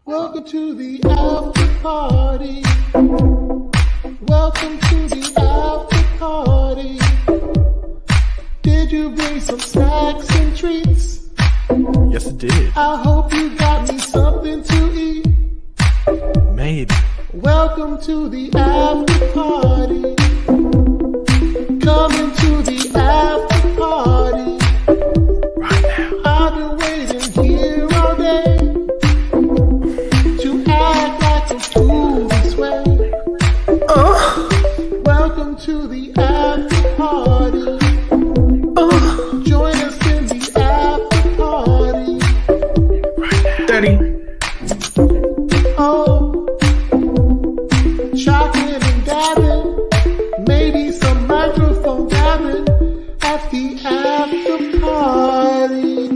Welcome to the after party. Welcome to the after party. Did you bring some snacks and treats? Yes, it did. I hope you got me something to eat. Maybe. Welcome to the after party. Coming to the after party. Right now. I've been waiting here all day to act like a fool this way. Welcome to the after party. Join us in the after party. Daddy. Oh, chocolate and dabbing, maybe some microphone dabbing at the after party.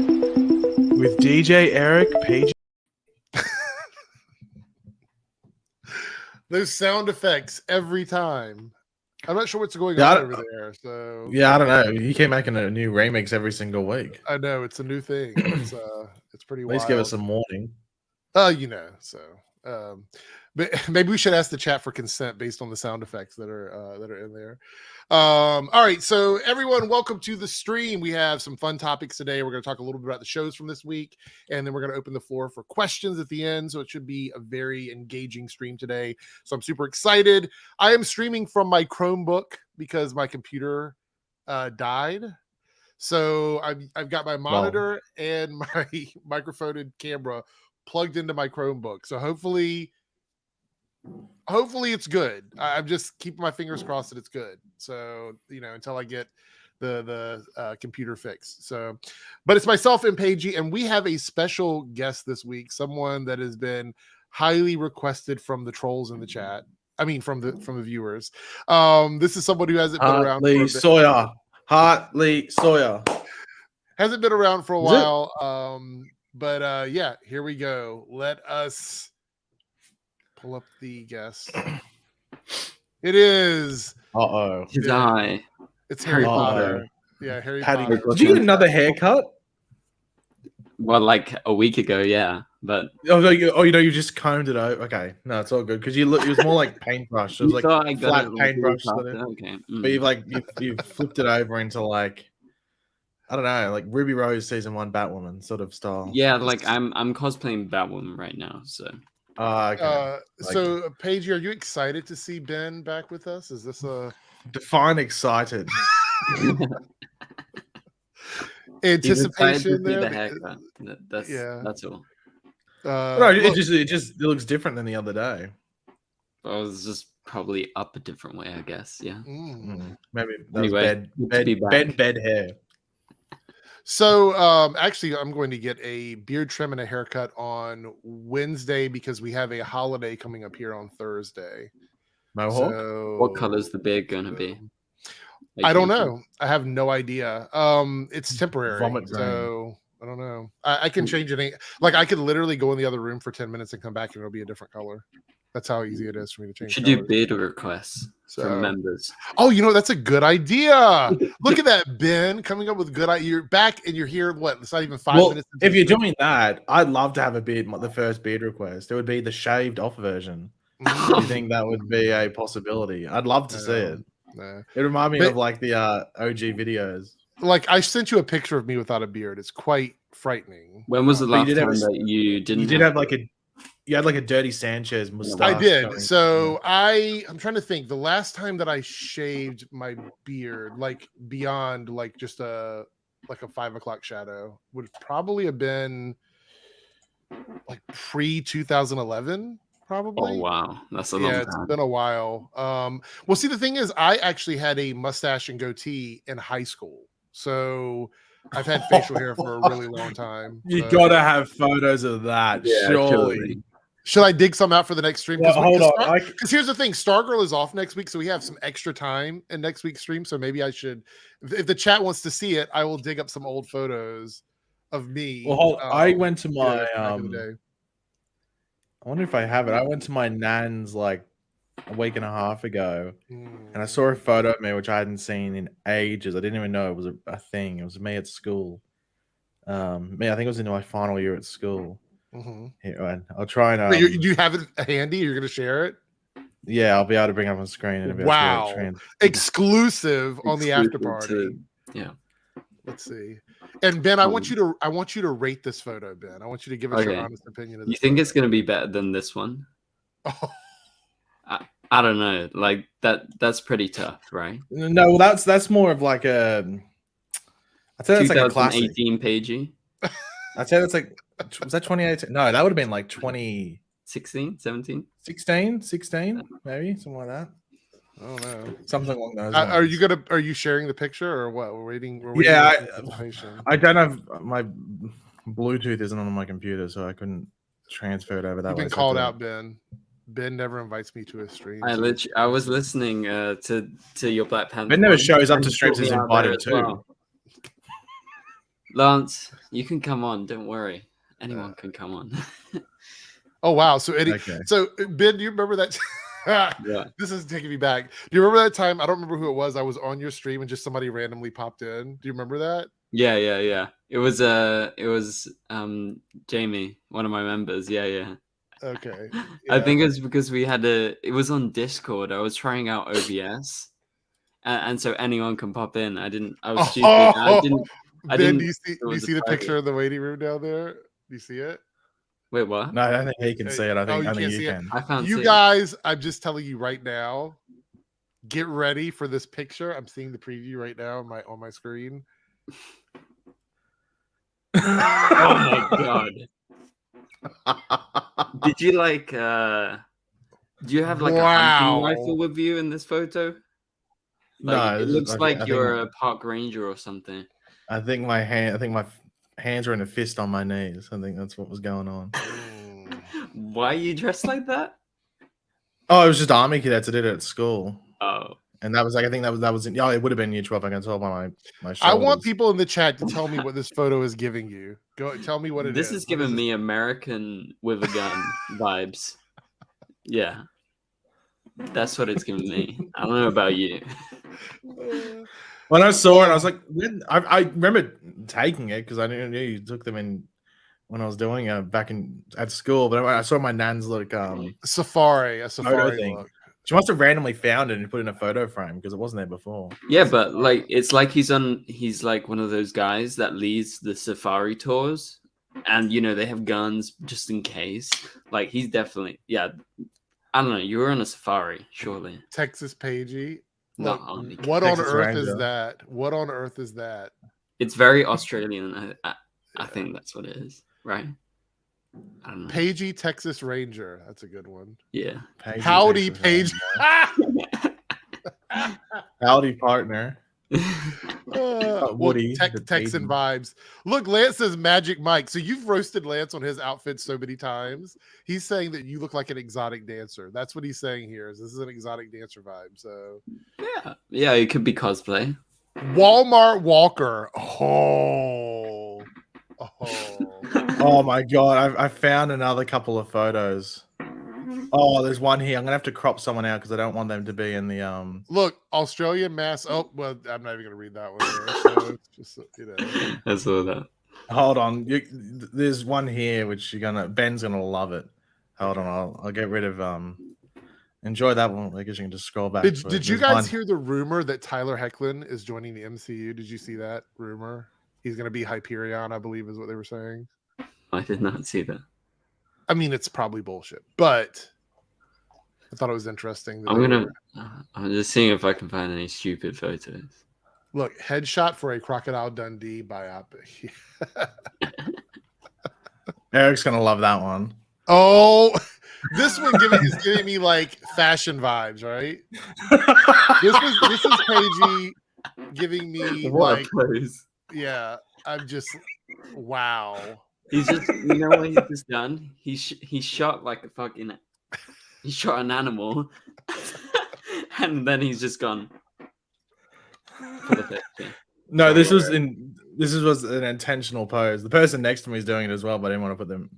With DJ Eric Page. Those sound effects every time. I'm not sure what's going Yeah, on over there. So Yeah, I don't know. He keep making a new remix every single week. I know it's a new thing. It's pretty At wild. least give us some warning. But maybe we should ask the chat for consent based on the sound effects that are in there. All right, so everyone, welcome to the stream. We have some fun topics today. We're going to talk a little bit about the shows from this week, and then we're going to open the floor for questions at the end. So it should be a very engaging stream today. So I'm super excited. I am streaming from my Chromebook because my computer died. So I've got my monitor and my microphone and camera plugged into my Chromebook. So hopefully it's good. I'm just keeping my fingers crossed that it's good. So, until I get the computer fixed. So, but it's myself and Paigey, and we have a special guest this week, someone that has been highly requested from the trolls in the chat. I mean, from the viewers. This is someone who hasn't been around for a bit. Hartley Sawyer. Hasn't been around for a while. But yeah, here we go. Let us pull up the guest. It is. It's I. It's Harry Potter. Yeah, Harry Potter. Did you get another haircut? Well, like a week ago, yeah. But you just combed it out. Okay, no, it's all good because it was more like paintbrush. It was like flat paintbrush. Okay. But you've flipped it over into like, I don't know, like Ruby Rose season 1 Batwoman sort of style. Yeah, like I'm cosplaying Batwoman right now. So. Okay. So Paige, are you excited to see Ben back with us? Is this a define excited? Anticipation there. The haircut. That's all. No, it just looks different than the other day. I was just probably up a different way, I guess. Yeah. Maybe that Anyway, was bed hair. So actually, I'm going to get a beard trim and a haircut on Wednesday because we have a holiday coming up here on Thursday. Mohawk? So, what color is the beard going to be? I don't know. I have no idea. It's temporary. Vomit so I don't know. I can change it. Like I could literally go in the other room for 10 minutes and come back and it'll be a different color. That's how easy it is for me to change. Should do beard requests from members. Oh, that's a good idea. Look at that, Ben, coming up with good ideas. You're back and you're here. What? It's not even 5 minutes. If you're doing that, I'd love to have a beard. The first beard request, it would be the shaved off version. Do you think that would be a possibility? I'd love to see it. It reminded me of like the OG videos. Like I sent you a picture of me without a beard. It's quite frightening. When was the last time that you didn't? You did have like you had like a Dirty Sanchez mustache. I did. So I'm trying to think. The last time that I shaved my beard, like beyond like just a 5 o'clock shadow, would probably have been like pre 2011. Probably. Oh wow, that's a long time. It's been a while. Well, see, the thing is, I actually had a mustache and goatee in high school, so I've had facial hair for a really long time. You gotta have photos of that, surely. Should I dig some out for the next stream? Well, hold on, because here's the thing: Stargirl is off next week, so we have some extra time in next week's stream. So maybe I should, if the chat wants to see it, I will dig up some old photos of me. Well, I went to my back in the day. I wonder if I have it. I went to my nan's like a week and a half ago, and I saw a photo of me which I hadn't seen in ages. I didn't even know it was a thing. It was me at school. I think it was in my final year at school. Here, I'll try and. Wait, do you have it handy? You're gonna share it? Yeah, I'll be able to bring it up on screen. And Wow, exclusive on the after party. Yeah. Let's see. And Ben, I want you to rate this photo, Ben. I want you to give us your honest opinion of this. You think it's gonna be better than this one? Oh. I don't know. Like that's pretty tough, right? No, well, that's more of like a. I'd say that's like a classic. 2018 pagey. I'd say that's like. Was that 2018? No, that would have been like 2016, 17, 16, maybe something like that. I don't know. Something along those lines. Are you sharing the picture or what? We're waiting. I don't have my Bluetooth isn't on my computer, so I couldn't transfer it over that way. You've been called out, Ben. Ben never invites me to his stream. I was listening to your Black Panther. Ben never shows up to streams he's invited to. Well. Lance, you can come on. Don't worry. Anyone can come on. Oh wow! So so Ben, do you remember that? Yeah. This is taking me back. Do you remember that time? I don't remember who it was. I was on your stream and just somebody randomly popped in. Do you remember that? Yeah. It was Jamie, one of my members. Yeah. Okay. Yeah. I think it's because it was on Discord. I was trying out OBS, and so anyone can pop in. I was stupid. Ben, do you see the picture of the waiting room down there? Do you see it? Wait, what? No, I don't think he can see it. I think you can. I found you guys. I'm just telling you right now. Get ready for this picture. I'm seeing the preview right now on my screen. Oh my god! Did you do you have like a hunting rifle with you in this photo? No, it looks like you're a park ranger or something. I think my hands are in a fist on my knees. I think that's what was going on. Why are you dressed like that? Oh, it was just army cadets. I did it at school. Oh, and that was I think that was it would have been year 12. I can tell by my shoulders. I want people in the chat to tell me what this photo is giving you. Go tell me what it is. This is giving me American with a gun vibes. Yeah, that's what it's giving me. I don't know about you. When I saw it, I was like, I remember taking it because I knew you took them in when I was doing it back at school. But I saw my nan's look safari thing. Look. She must have randomly found it and put it in a photo frame because it wasn't there before. Yeah, but it's like he's like one of those guys that leads the safari tours, and they have guns just in case. Like he's definitely I don't know. You were on a safari, surely. Texas Pagey. Look, what on earth is that? What on earth is that? It's very Australian. I think that's what it is, right? I don't know. Pagey Texas Ranger. That's a good one. Yeah. Howdy, Paige. Howdy, partner. Woody, Texan vibes. Look, Lance says Magic Mike. So you've roasted Lance on his outfit so many times. He's saying that you look like an exotic dancer. That's what he's saying here. This is an exotic dancer vibe. So yeah, it could be cosplay. Walmart Walker. Oh my god! I found another couple of photos. Oh, there's one here. I'm gonna have to crop someone out because I don't want them to be in the Look, Australian mass. Oh well, I'm not even gonna read that one. There, so it's just I saw that. Hold on, there's one here which Ben's gonna love it. Hold on, I'll get rid of Enjoy that one. I guess you can just scroll back. Did you guys hear the rumor that Tyler Hoechlin is joining the MCU? Did you see that rumor? He's gonna be Hyperion, I believe, is what they were saying. I did not see that. I mean, it's probably bullshit, but I thought it was interesting. I'm just seeing if I can find any stupid photos. Look, headshot for a Crocodile Dundee biopic. Eric's gonna love that one. Oh, this one is giving me like fashion vibes, right? This is Paigey giving me like, yeah. I'm just wow. He's just, you know what he's just done? He shot like a fucking, he shot an animal, and then he's just gone. No, this was an intentional pose. The person next to me is doing it as well, but I didn't want to put them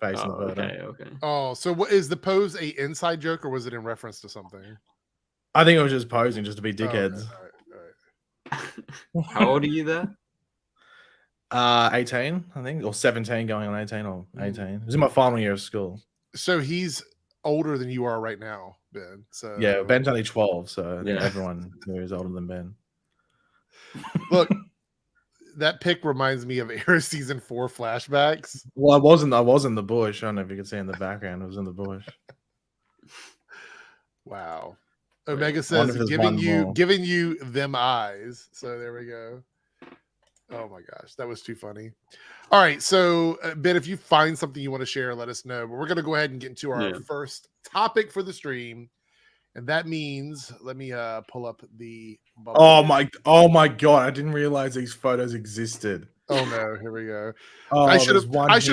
face in the photo. Okay. Oh, so what is the pose? A inside joke, or was it in reference to something? I think it was just posing, just to be dickheads. Oh, okay. All right. How old are you there? 18, I think, or 17, going on 18 or 18. It was in my final year of school. So he's older than you are right now, Ben. So yeah, Ben's only 12, so I think everyone here is older than Ben. Look, that pic reminds me of Arrow season 4 flashbacks. Well, I was in the bush. I don't know if you can see in the background. I was in the bush. Wow. Omega says giving you them eyes. So there we go. Oh my gosh, that was too funny. All right, so Ben, if you find something you want to share, let us know. But we're going to go ahead and get into our first topic for the stream, and that means let me pull up the bubble. Oh my god! I didn't realize these photos existed. Oh no, here we go. Oh, I should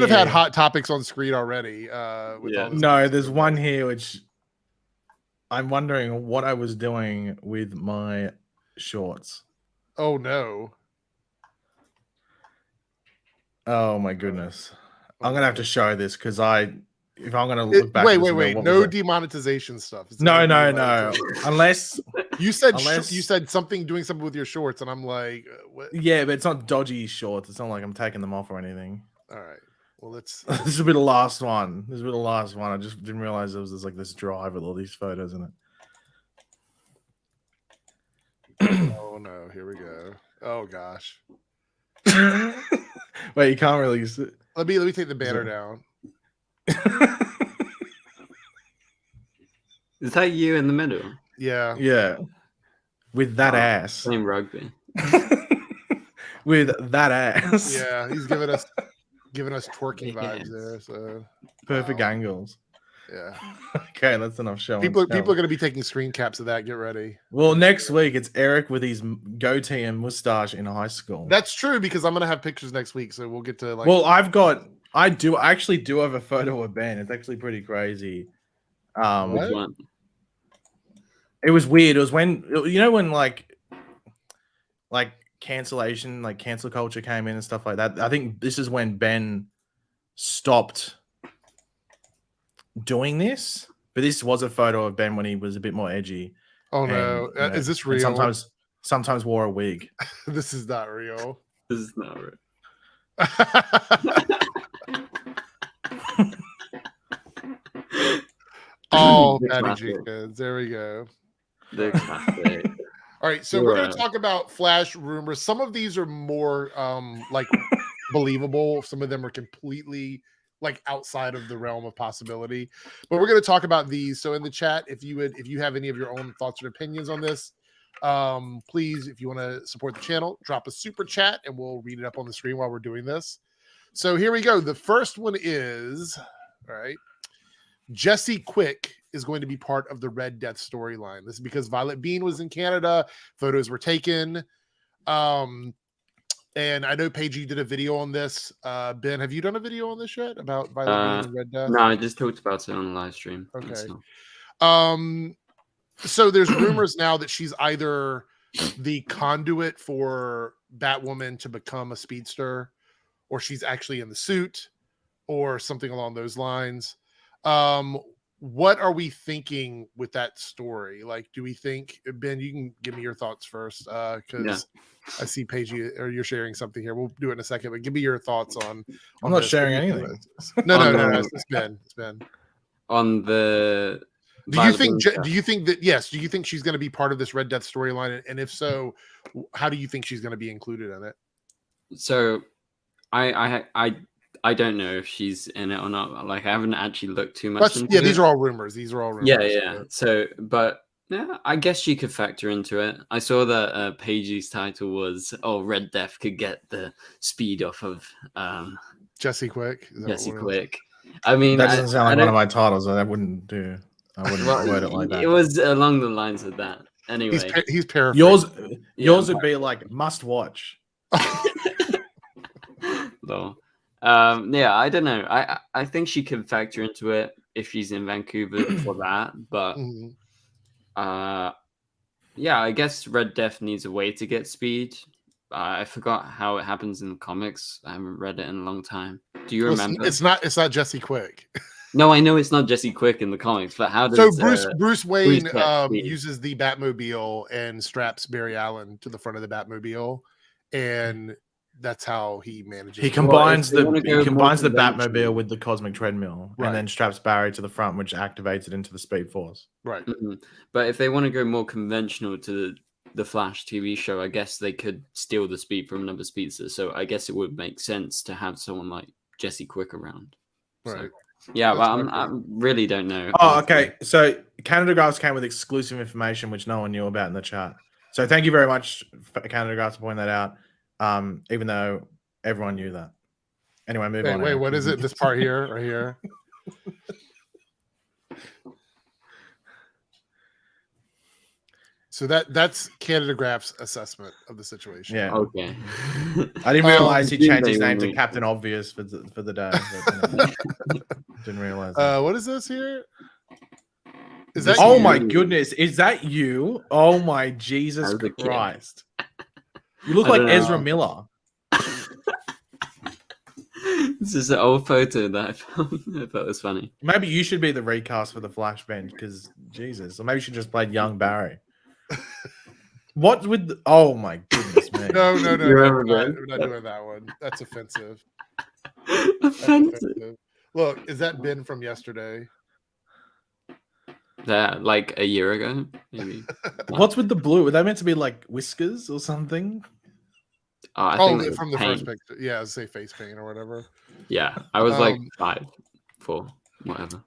have had hot topics on screen already. No, there's one here which I'm wondering what I was doing with my shorts. Oh no. Oh my goodness. I'm gonna have to show this because if I'm gonna look back. Wait. No demonetization stuff. No. Unless you said doing something with your shorts, and I'm like, what? Yeah, but it's not dodgy shorts. It's not like I'm taking them off or anything. All right. Well, let's. This will be the last one. I just didn't realize there was this drive with all these photos in it. Oh no! Here we go. Oh gosh. Wait, you can't really use it. Let me take the banner down. Is that you in the middle? Yeah. With that ass. Playing rugby. With that ass. Yeah, he's giving us twerking vibes there. So perfect angles. Yeah. Okay, that's enough showing. People are going to be taking screen caps of that. Get ready. Well, next week it's Eric with his goatee and mustache in high school. That's true because I'm going to have pictures next week, so we'll get to like. Well, I actually do have a photo of Ben. It's actually pretty crazy. Which one? It was weird. It was when like cancellation, like cancel culture came in and stuff like that. I think this is when Ben stopped doing this, but this was a photo of Ben when he was a bit more edgy. Oh no, is this real? Sometimes wore a wig. This is not real. This is not real. Oh, Patty Jenkins. There we go. The classic. All right, so we're going to talk about Flash rumors. Some of these are more like believable. Some of them are completely like outside of the realm of possibility. But we're going to talk about these. So in the chat, if you have any of your own thoughts or opinions on this, please, if you want to support the channel, drop a super chat and we'll read it up on the screen while we're doing this. So here we go. The first one is, all right, Jesse Quick is going to be part of the Red Death storyline. This is because Violet Bean was in Canada. Photos were taken. And I know, Paige, you did a video on this. Ben, have you done a video on this yet about Violet Bean and Red Death? No, I just talked about it on the live stream. Okay. So. So there's rumors now that she's either the conduit for Batwoman to become a speedster, or she's actually in the suit, or something along those lines. What are we thinking with that story? Like, do we think, Ben, you can give me your thoughts first, because I see Paige, or you're sharing something here. We'll do it in a second, but give me your thoughts on I'm not sharing anything. No, it's Ben. On the do you think she's going to be part of this Red Death storyline? And if so, how do you think she's going to be included in it? So I don't know if she's in it or not. Like, I haven't actually looked too much into it. These are all rumors. Yeah. So, but yeah, I guess she could factor into it. I saw that Paige's title was, Red Death could get the speed off of Jesse Quick. Jesse Quick. I mean, that doesn't sound like one of my titles. I wouldn't word it like that. It was along the lines of that. Anyway, he's paraphrasing. Yours would be like must watch. No. I don't know. I think she can factor into it if she's in Vancouver for that. But I guess Red Death needs a way to get speed. I forgot how it happens in the comics. I haven't read it in a long time. Do you remember? It's not Jesse Quick. No, I know it's not Jesse Quick in the comics, but how does Bruce Wayne uses the Batmobile and straps Barry Allen to the front of the Batmobile, and that's how he manages. He combines the conventional- Batmobile with the cosmic treadmill, Right. and then straps Barry to the front, which activates it into the Speed Force. Right. But if they want to go more conventional to the Flash TV show, I guess they could steal the speed from another speedster. So I guess it would make sense to have someone like Jesse Quick around. Right. So, yeah, That's but I really don't know. Oh, okay. So Canada Graphs came with exclusive information which no one knew about in the chat. So thank you very much, Canada Graphs, for pointing that out. Even though everyone knew that. Anyway, move on. Wait, what is it? This part here, right here. So that's Canada Graph's assessment of the situation. Yeah. Okay. I didn't realize he changed his name to Didn't they? Captain Obvious for the day. But, didn't realize. That. What is this here? Is that Oh you? my goodness! Is that you? Oh my Jesus Christ! You look like Ezra Miller. This is an old photo that I found. I thought it was funny. Maybe you should be the recast for the Flash bench because Jesus, or maybe you should just play young Barry. What with? Oh my goodness, man! No, we're not doing that one. That's offensive. Offensive. Look, is that Ben from yesterday? That like a year ago, maybe. What's with the blue? Were they meant to be like whiskers or something? I think from the first picture. Yeah, say face paint or whatever. Yeah, I was like 5, 4, whatever.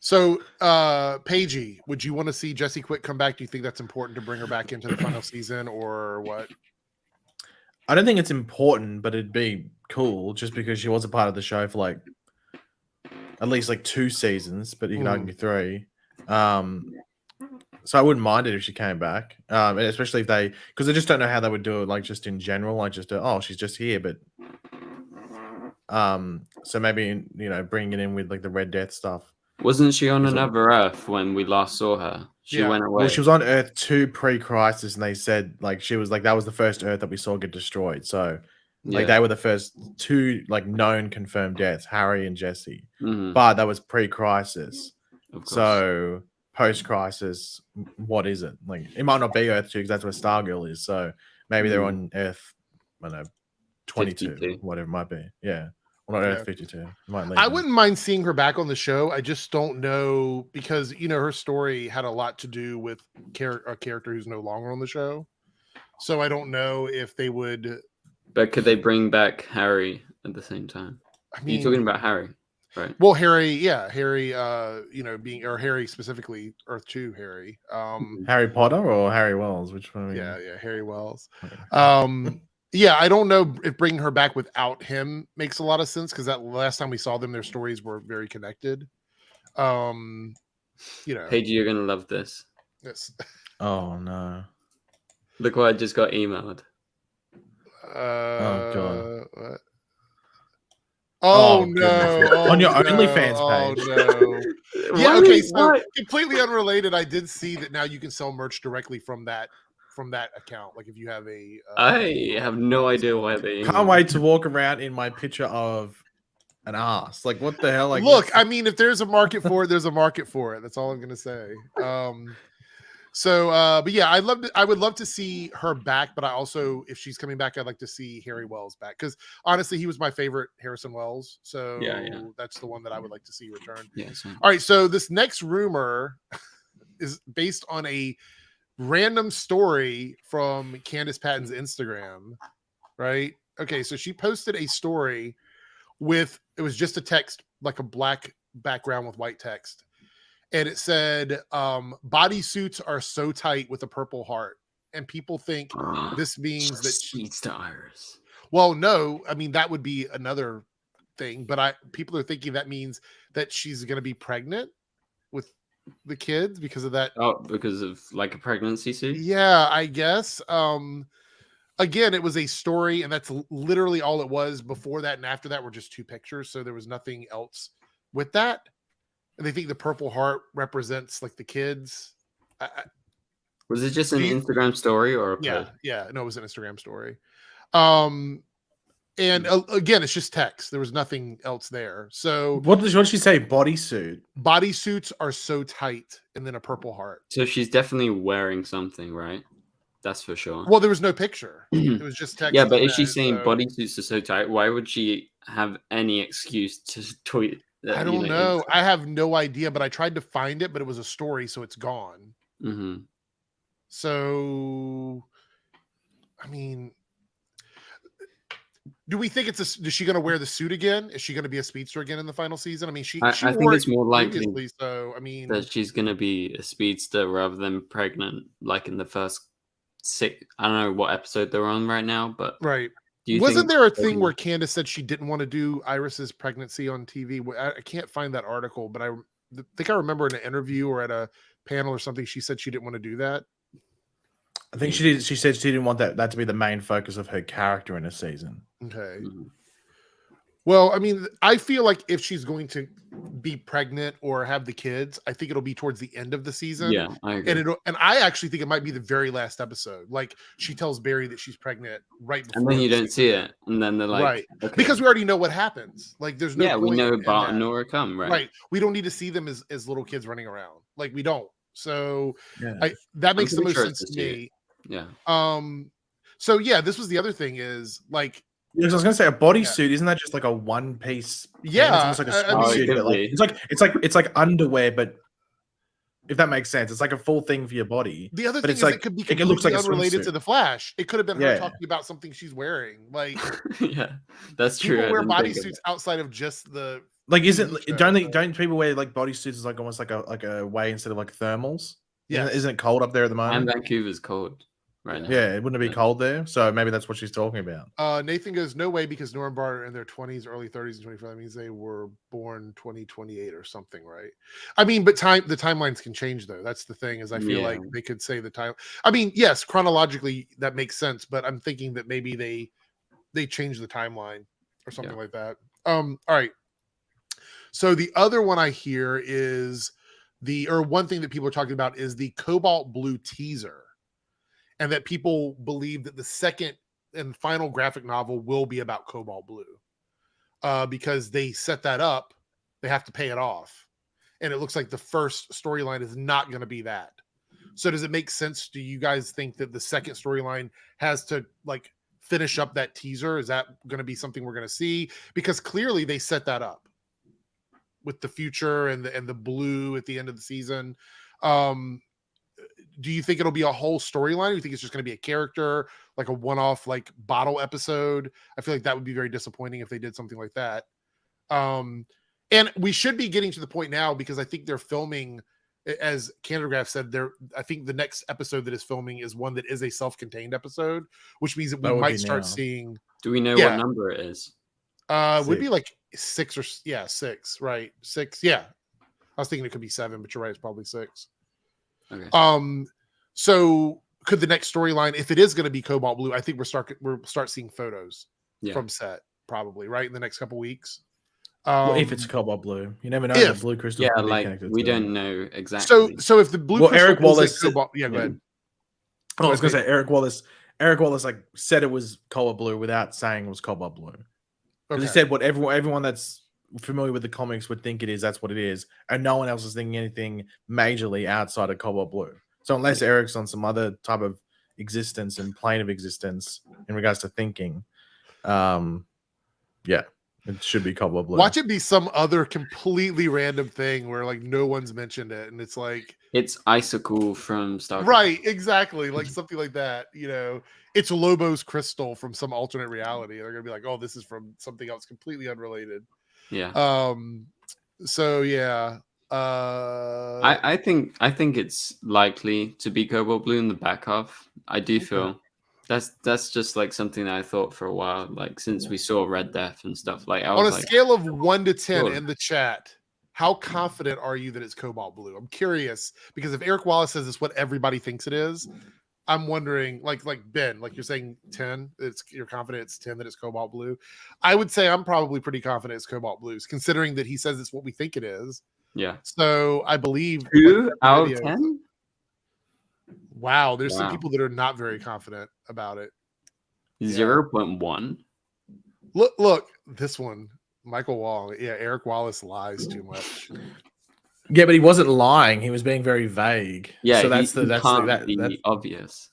So, Paigey, would you want to see Jesse Quick come back? Do you think that's important to bring her back into the final season, or what? I don't think it's important, but it'd be cool just because she was a part of the show for like at least like 2 seasons, but you can argue 3. So I wouldn't mind it if she came back, and especially if because I just don't know how they would do it, like just in general, like just she's just here, but so maybe bringing it in with like the Red Death stuff. Wasn't she on another Earth when we last saw her? She went away. Well, she was on Earth 2 pre-crisis, and they said like she was like that was the first Earth that we saw get destroyed. So like they were the first 2 like known confirmed deaths, Harry and Jesse, but that was pre-crisis. So post-crisis, what is it? Like it might not be Earth 2 because that's where Stargirl is. So maybe they're on Earth, I don't know, 22, 52. whatever it might be. Yeah. Well, not Earth 52. I wouldn't mind seeing her back on the show. I just don't know because her story had a lot to do with a character who's no longer on the show. So I don't know if they would. But could they bring back Harry at the same time? I mean, you're talking about Harry, right? Well, Harry, Harry specifically, Earth 2 Harry. Harry Potter or Harry Wells? Which one? Yeah, Harry Wells. Yeah, I don't know if bringing her back without him makes a lot of sense because that last time we saw them, their stories were very connected. Paige, you're gonna love this. Yes. Oh no! Look what I just got emailed. Oh god! What? Oh no! On your OnlyFans page. Oh no! Yeah. Okay. So completely unrelated. I did see that now you can sell merch directly from that account. Like if you have a I have no idea why they can't wait to walk around in my picture of an ass. Like what the hell? Like look, I mean, if there's a market for it, there's a market for it. That's all I'm gonna say. But yeah, I would love to see her back, but I also, if she's coming back, I'd like to see Harry Wells back because honestly, he was my favorite Harrison Wells. So that's the one that I would like to see return. Yeah. All right, so this next rumor is based on a random story from Candace Patton's Instagram, right? Okay, so she posted a story it was just a text, like a black background with white text. And it said, bodysuits are so tight with a purple heart. And people think this means that she's to Iris. Well, no, I mean, that would be another thing. But people are thinking that means that she's going to be pregnant with the kids because of that. Oh, because of like a pregnancy suit? Yeah, I guess. Again, it was a story, and that's literally all it was. Before that and after that were just 2 pictures. So there was nothing else with that. And they think the purple heart represents like the kids. Was it just an Instagram story or a post? Yeah. No, it was an Instagram story. And again, it's just text. There was nothing else there. So what did she say? Bodysuit. Bodysuits are so tight, and then a purple heart. So she's definitely wearing something, right? That's for sure. Well, there was no picture. It was just text. Yeah, but if she's saying bodysuits are so tight, why would she have any excuse to tweet that? I don't know. I have no idea, but I tried to find it, but it was a story, so it's gone. Mm-hmm. So, I mean, do we think is she going to wear the suit again? Is she going to be a speedster again in the final season? I mean, she I think it's more likely so I mean that she's going to be a speedster rather than pregnant, like in the first 6. I don't know what episode they're on right now, but right. Do you Wasn't there a thing where Candace said she didn't want to do Iris's pregnancy on TV? I can't find that article, but I think I remember in an interview or at a panel or something, she said she didn't want to do that. I think she did. She said she didn't want that to be the main focus of her character in a season. Okay. Mm-hmm. Well, I mean, I feel like if she's going to be pregnant or have the kids, I think it'll be towards the end of the season. Yeah, I agree. And I actually think it might be the very last episode. Like she tells Barry that she's pregnant right before. And then you don't see it, and then they're like, right, okay. Because we already know what happens. Like there's no. Yeah, we know Bart and Nora come, right? Right. We don't need to see them as little kids running around. Like we don't. So that makes the most sense to me. Yeah. So yeah, this was the other thing is like. Yeah, I was gonna say a bodysuit, isn't that just like a one piece? Yeah, it's almost like a swimsuit. It's like underwear, but if that makes sense, it's like a full thing for your body. The other thing is like, it could be completely unrelated to the Flash. It could have been her talking about something she's wearing. Like, yeah, that's true. People wear bodysuits outside of just the like. Don't people wear like bodysuits as like almost like a way instead of like thermals? Yeah, isn't it cold up there at the moment? And Vancouver's cold. Right now. Yeah, wouldn't it be cold there? So maybe that's what she's talking about. Nathan goes, no way, because Nora and Bart are in their 20s, early 30s, and 25. That means they were born 2028 or something, right? I mean, but the timelines can change, though. That's the thing, is I feel like they could say the time. I mean, yes, chronologically, that makes sense, but I'm thinking that maybe they change the timeline or something like that. All right. So the other one I hear is one thing that people are talking about is the Cobalt Blue teaser. And that people believe that the second and final graphic novel will be about Cobalt Blue. Because they set that up, they have to pay it off. And it looks like the first storyline is not going to be that. So does it make sense? Do you guys think that the second storyline has to like finish up that teaser? Is that going to be something we're going to see? Because clearly they set that up with the future and the blue at the end of the season. Do you think it'll be a whole storyline? Or do you think it's just going to be a character, like a one-off, like bottle episode? I feel like that would be very disappointing if they did something like that. And we should be getting to the point now because I think they're filming, as Candergraph said, I think the next episode that is filming is one that is a self-contained episode, which means that we might start seeing. Do we know what number it is? Would be like 6 or 6, right? 6. Yeah. I was thinking it could be 7, but you're right. It's probably 6. Okay. So could the next storyline, if it is going to be Cobalt Blue, I think we'll start seeing photos from set probably right in the next couple weeks. If it's Cobalt Blue, you never know. The blue crystal, we don't know exactly. So if the blue, Eric Wallace, go ahead. I was going to say Eric Wallace like said it was Cobalt Blue without saying it was Cobalt Blue. Okay. He said what everyone that's familiar with the comics would think it is. That's what it is, and no one else is thinking anything majorly outside of Cobalt Blue. So unless Eric's on some other type of existence and plane of existence in regards to thinking, it should be Cobalt Blue. Watch it be some other completely random thing where like no one's mentioned it, and it's like it's Icicle from Stargirl. Right, exactly, like something like that. You know, it's Lobo's crystal from some alternate reality. They're gonna be like, oh, this is from something else completely unrelated. Yeah. So yeah. I think it's likely to be Cobalt Blue in the back half. I do feel that's just like something that I thought for a while, like since we saw Red Death and stuff. Like on a scale of 1 to 10 in the chat, how confident are you that it's Cobalt Blue? I'm curious because if Eric Wallace says it's what everybody thinks it is, I'm wondering, like Ben, like you're saying 10, you're confident it's 10 that it's Cobalt Blue. I would say I'm probably pretty confident it's Cobalt Blues, considering that he says it's what we think it is. Yeah. So I believe 2 out of 10. Wow, there's some people that are not very confident about it. 0.1. Look, this one, Michael Wong. Yeah, Eric Wallace lies too much. Yeah, but he wasn't lying. He was being very vague. Yeah, so that's the obvious.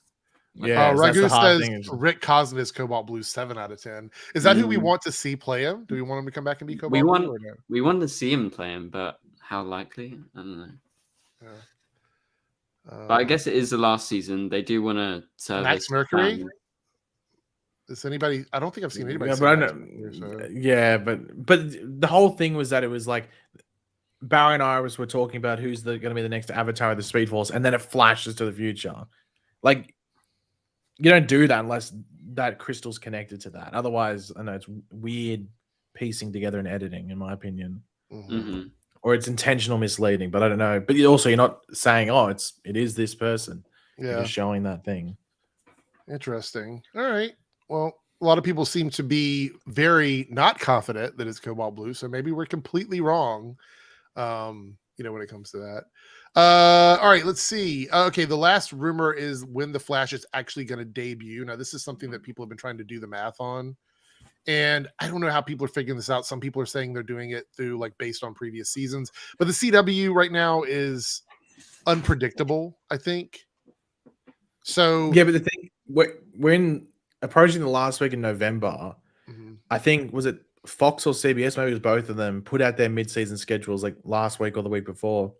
Yeah, Ragu that's the hard says thing. Rick Cosden is Cobalt Blue 7 out of 10. Is that who we want to see play him? Do we want him to come back and be Cobalt Blue or no? We want to see him play him, but how likely? I don't know. Yeah. But I guess it is the last season. They do want to service Max Mercury. Is anybody? I don't think I've seen anybody. Yeah, but but the whole thing was that it was like Barry and Iris were talking about who's going to be the next avatar of the Speed Force, and then it flashes to the future. Like, you don't do that unless that crystal's connected to that. Otherwise, I know it's weird piecing together and editing, in my opinion. Mm-hmm. Or it's intentional misleading, but I don't know. But also, you're not saying, "Oh, it is this person." Yeah, you're just showing that thing. Interesting. All right. Well, a lot of people seem to be very not confident that it's Cobalt Blue, so maybe we're completely wrong. When it comes to that. All right, let's see. Okay, the last rumor is when the Flash is actually going to debut. Now, this is something that people have been trying to do the math on. And I don't know how people are figuring this out. Some people are saying they're doing it through based on previous seasons, but the CW right now is unpredictable, I think. So yeah, but the thing when approaching the last week in November, I think was it Fox or CBS, maybe it was both of them, put out their mid-season schedules last week or the week before.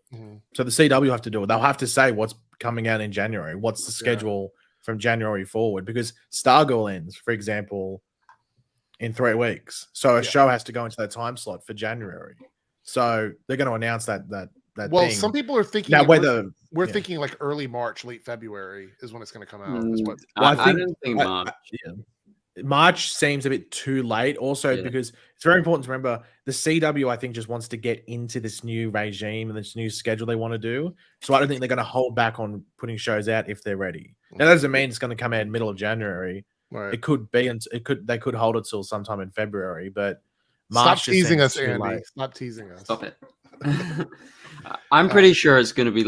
So the CW have to do it. They'll have to say what's coming out in January. What's the schedule from January forward? Because Stargirl ends, for example, in 3 weeks. So a show has to go into that time slot for January. So they're going to announce that well, thing. some people are thinking now we're thinking early March, late February is when it's going to come out. I don't think March. March seems a bit too late. Also, because it's very important to remember the CW, I think, just wants to get into this new regime and this new schedule they want to do. So I don't think they're going to hold back on putting shows out if they're ready. Now, that doesn't mean it's going to come out in the middle of January. Right. It could be, and they could hold it till sometime in February. But March stop teasing us, Andy. Late. Stop teasing us. Stop it. I'm pretty sure it's going to be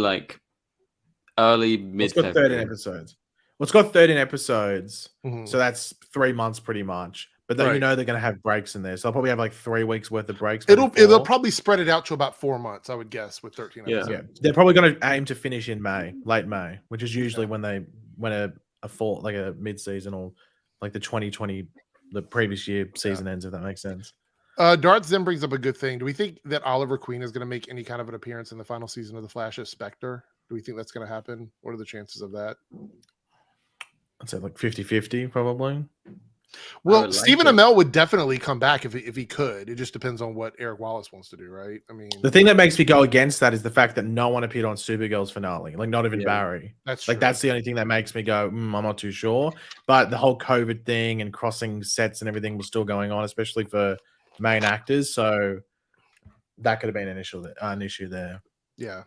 early mid. It's got 13 episodes. Well, it's got 13 episodes, so that's 3 months pretty much. But then they're going to have breaks in there, so they'll probably have 3 weeks worth of breaks. They'll probably spread it out to about 4 months, I would guess, with 13 episodes. Yeah, they're probably going to aim to finish in May, late May, which is usually when a fall a mid-season or the 2020 the previous year season ends, if that makes sense. Darth Zim brings up a good thing. Do we think that Oliver Queen is going to make any kind of an appearance in the final season of The Flash as Spectre? Do we think that's going to happen? What are the chances of that? I'd say 50-50 probably. Well, Stephen Amell would definitely come back if he could. It just depends on what Eric Wallace wants to do, right? I mean, the thing that makes me go against that is the fact that no one appeared on Supergirl's finale, not even Barry. That's true. That's the only thing that makes me go, I'm not too sure. But the whole COVID thing and crossing sets and everything was still going on, especially for main actors. So that could have been an issue there. Yeah.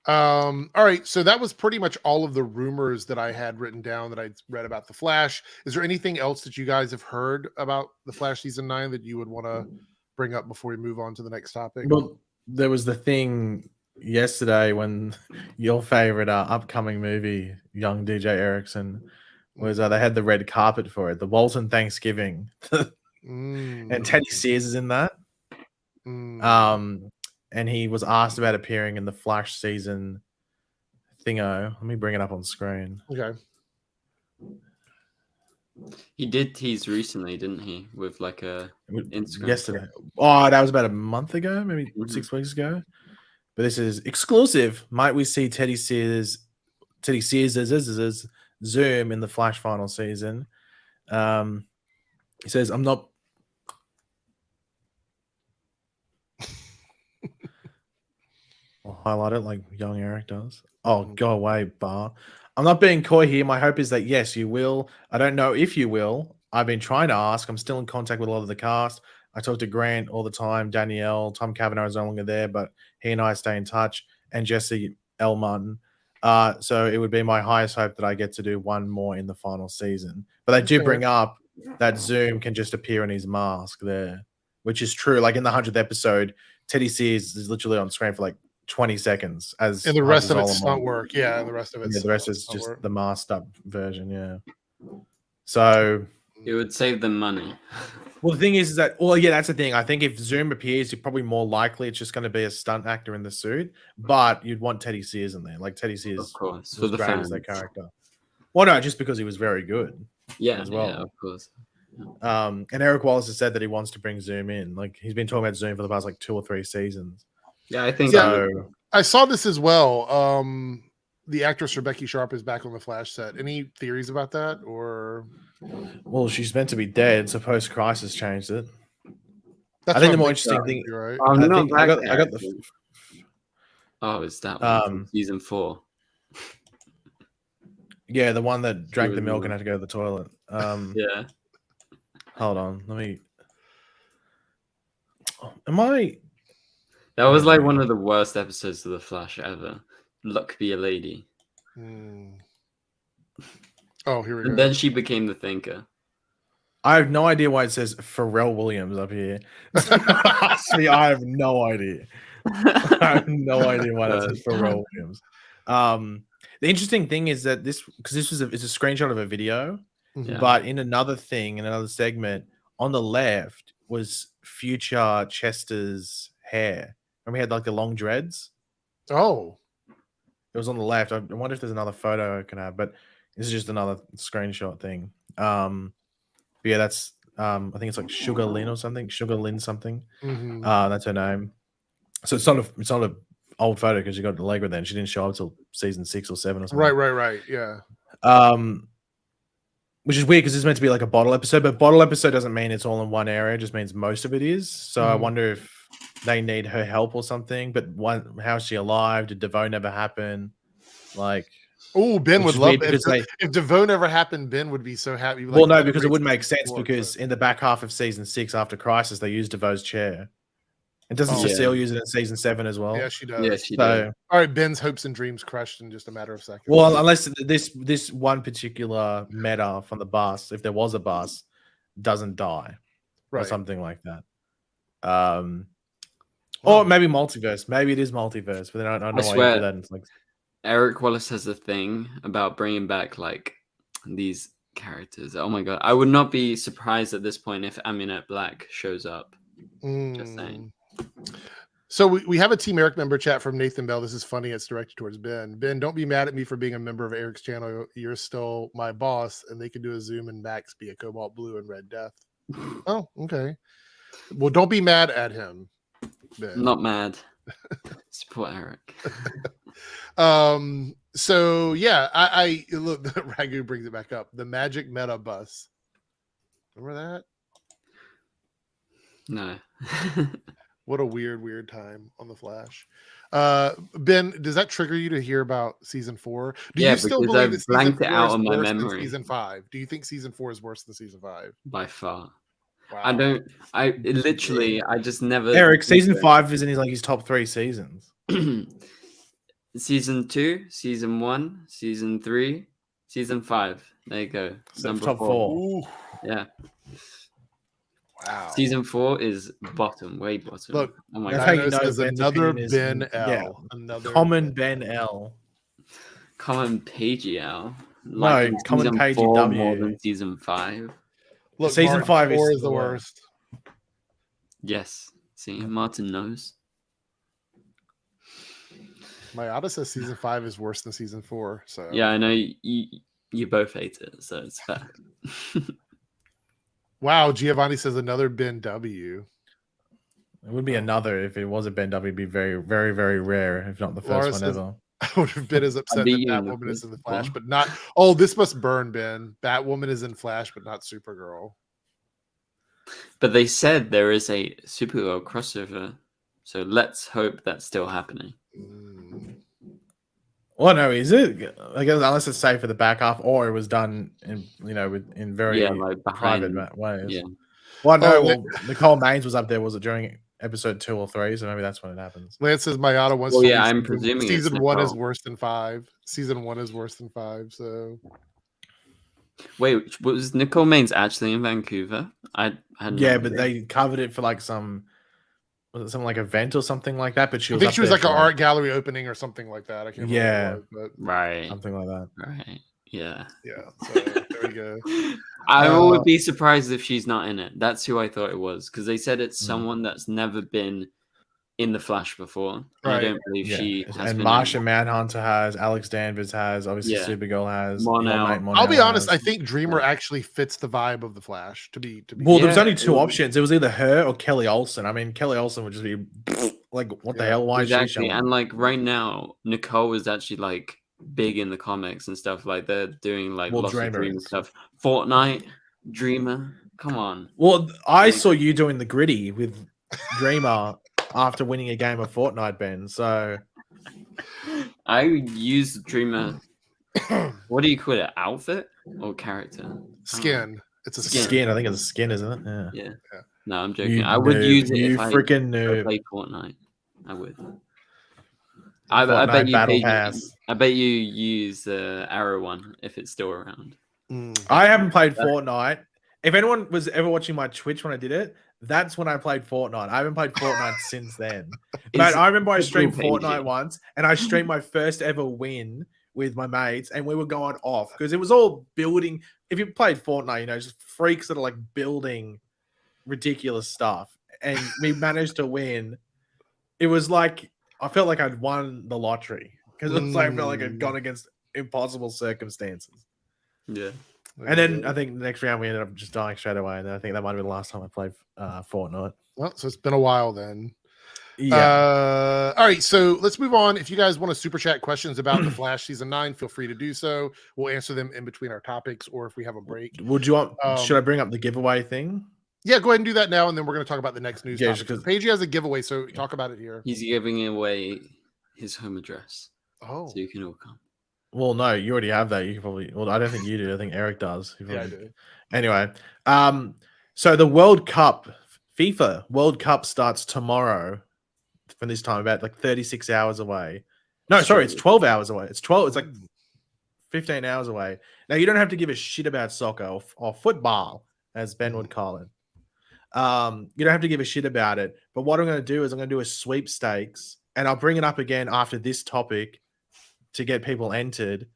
All right, so that was pretty much all of the rumors that I had written down that I read about the Flash. Is there anything else that you guys have heard about the Flash season 9 that you would want to bring up before we move on to the next topic? Well, there was the thing yesterday when your favorite upcoming movie, Young DJ Erickson, was they had the red carpet for it, the Walton Thanksgiving, and Teddy Sears is in that. And he was asked about appearing in the Flash season thingo. Let me bring it up on screen. Okay. He did tease recently, didn't he? With a Instagram. Yesterday. Oh, that was about a month ago, maybe 6 weeks ago. But this is exclusive. Might we see Teddy Sears' Zoom in the Flash final season? He says, I'm not. I'll highlight it like young Eric does. Oh, go away, Bar. I'm not being coy here. My hope is that, yes, you will. I don't know if you will. I've been trying to ask. I'm still in contact with a lot of the cast. I talk to Grant all the time. Danielle, Tom Cavanaugh is no longer there, but he and I stay in touch. And Jesse L. Martin. So it would be my highest hope that I get to do one more in the final season. But they do bring up that Zoom can just appear in his mask there, which is true. In the 100th episode, Teddy Sears is literally on screen for 20 seconds and the rest of it's stunt work. Yeah, the rest of the rest is just the masked up version. Yeah. So it would save them money. Well, the thing is that that's the thing. I think if Zoom appears, you're probably more likely it's just going to be a stunt actor in the suit. But you'd want Teddy Sears in there. Teddy Sears, of course, for the fans, that character. Well, no, just because he was very good. Yeah, as well. Yeah, of course. And Eric Wallace has said that he wants to bring Zoom in. Like he's been talking about Zoom for the past like 2 or 3 seasons. Yeah, I think so. I saw this as well. The actress Rebecca Sharp is back on the Flash set. Any theories about that, or? Well, she's meant to be dead. So post-crisis changed it. That's I think the more interesting thing, right? I got the. Oh, is that one from season 4? Yeah, the one that drank the milk and had to go to the toilet. Yeah. Hold on, let me. Am I? That was like one of the worst episodes of The Flash ever. Luck be a lady. Oh, here we go. And then she became the Thinker. I have no idea why it says Pharrell Williams up here. See, I have no idea. I have no idea why that says Pharrell Williams. The interesting thing is that it's a screenshot of a video, but in another segment on the left was future Chester's hair. And we had like the long dreads. Oh, it was on the left. I wonder if there's another photo I can have, but this is just another screenshot thing. But yeah, that's I think it's like Sugar Lynn or something. Sugar Lynn something. That's her name. So it's not a old photo because she got Allegra then. She didn't show up until season 6 or 7 or something. Right. Yeah. Which is weird because it's meant to be like a bottle episode, but bottle episode doesn't mean it's all in one area. It just means most of it is. So I wonder if they need her help or something. But how is she alive? Did DeVoe never happen? Like, oh, Ben would love it. If DeVoe never happened, Ben would be so happy. Well, no, because it wouldn't make sense because in the back half of season 6 after Crisis, they used DeVoe's chair. And doesn't Cecile use it in season 7 as well? Yeah, she does. Yeah, she does. All right, Ben's hopes and dreams crushed in just a matter of seconds. Well, unless this one particular meta from the bus, if there was a bus, doesn't die. Or something like that. Or maybe multiverse. Maybe it is multiverse, but I don't know why you do that. It's like Eric Wallace has a thing about bringing back like these characters. Oh my god, I would not be surprised at this point if Aminette Black shows up. Just saying. So we have a Team Eric member chat from Nathan Bell. This is funny. It's directed towards Ben. Ben, don't be mad at me for being a member of Eric's channel. You're still my boss, and they can do a Zoom and Max be a Cobalt Blue and Red Death. Oh, okay. Well, don't be mad at him, Ben. I'm not mad. Support Eric. So yeah, I look. Ragu brings it back up. The Magic Meta Bus. Remember that? No. What a weird time on the Flash. Ben, does that trigger you to hear about season 4? Do you still believe that season 4 out is of my worse than memory. season 5? Do you think season 4 is worse than season 5? By far. Wow. I just never. Eric, season 5 is in his top 3 seasons. Season 2, season 1, season 3, season 5. There you go. So top 4. Yeah. Wow. Season 4 is bottom, way bottom. Look, oh my God. How you know another Ben L. Yeah. Another common Ben L. Common Pagey L. Like no, common Pagey W. More than season 5. Look, season 5 is the worst. Yes. See, Martin knows. Mayada says season 5 is worse than season 4. So yeah, I know you both hate it, so it's fair. Wow, Giovanni says another Ben W. It would be another if it was a Ben W. It'd be very, very, very rare, if not the first one ever. I would have been as upset that Batwoman is in the Flash, but not. Oh, this must burn, Ben. Batwoman is in Flash, but not Supergirl. But they said there is a Supergirl crossover, so let's hope that's still happening. Well, no, is it? I guess unless it's safe for the back half, or it was done in very private ways. Yeah. Well, no, Nicole Maines was up there. Was it during episode 2 or 3? So maybe that's when it happens. Lance says Mayada wants. Well, yeah, I'm presuming season 1 is worse than 5. Season 1 is worse than 5. So. Wait, was Nicole Maines actually in Vancouver? I had but they covered it for like some like event or something like that. But she was like an art gallery opening or something like that. I can't remember. But right, something like that. Right, yeah. So there we go. I would be surprised if she's not in it. That's who I thought it was because they said it's someone that's never been in the Flash before. Right. I don't believe she has. And been Martian Manhunter has, Alex Danvers has, obviously Supergirl has. I'll be honest. Has. I think Dreamer actually fits the vibe of the Flash. To be well, there was only two options. It was either her or Kelly Olsen. I mean, Kelly Olsen would just be like, what the hell? Why is she showing? And like right now, Nicole is actually like big in the comics and stuff. Like they're doing like lots of Dreamer stuff. Fortnite, Dreamer. Come on. Well, I saw you doing the gritty with Dreamer after winning a game of Fortnite, Ben. So I use Dreamer. What do you call it? Outfit or character? Skin. It's a skin. I think it's a skin, isn't it? Yeah. No, I'm joking. I would use it if I freaking played Fortnite. I would. I bet you Battle Pass. I bet you use Arrow one if it's still around. I haven't played Fortnite. If anyone was ever watching my Twitch when I did it, that's when I played Fortnite. I haven't played Fortnite since then. But I remember I streamed Fortnite once, and I streamed my first ever win with my mates, and we were going off because it was all building. If you played Fortnite, you know, just freaks that are like building ridiculous stuff, and we managed to win. It was like I felt like I'd won the lottery because it was like I felt like I'd gone against impossible circumstances. Yeah. And then I think the next round we ended up just dying straight away. And I think that might have been the last time I played Fortnite. Well, so it's been a while then. Yeah. All right. So let's move on. If you guys want to super chat questions about the Flash season 9, feel free to do so. We'll answer them in between our topics, or if we have a break. Would you want? Should I bring up the giveaway thing? Yeah, go ahead and do that now, and then we're going to talk about the next news topic. Because Paige has a giveaway, so talk about it here. He's giving away his home address. Oh, so you can all come. Well, no, you already have that. You can probably. Well, I don't think you do. I think Eric does. Yeah, I do. Anyway, so the World Cup, FIFA World Cup starts tomorrow. From this time, about like 36 hours away. No, sorry, it's 12 hours away. It's 12. It's like 15 hours away. Now you don't have to give a shit about soccer or football, as Ben would call it. You don't have to give a shit about it. But what I'm going to do is I'm going to do a sweepstakes, and I'll bring it up again after this topic to get people entered.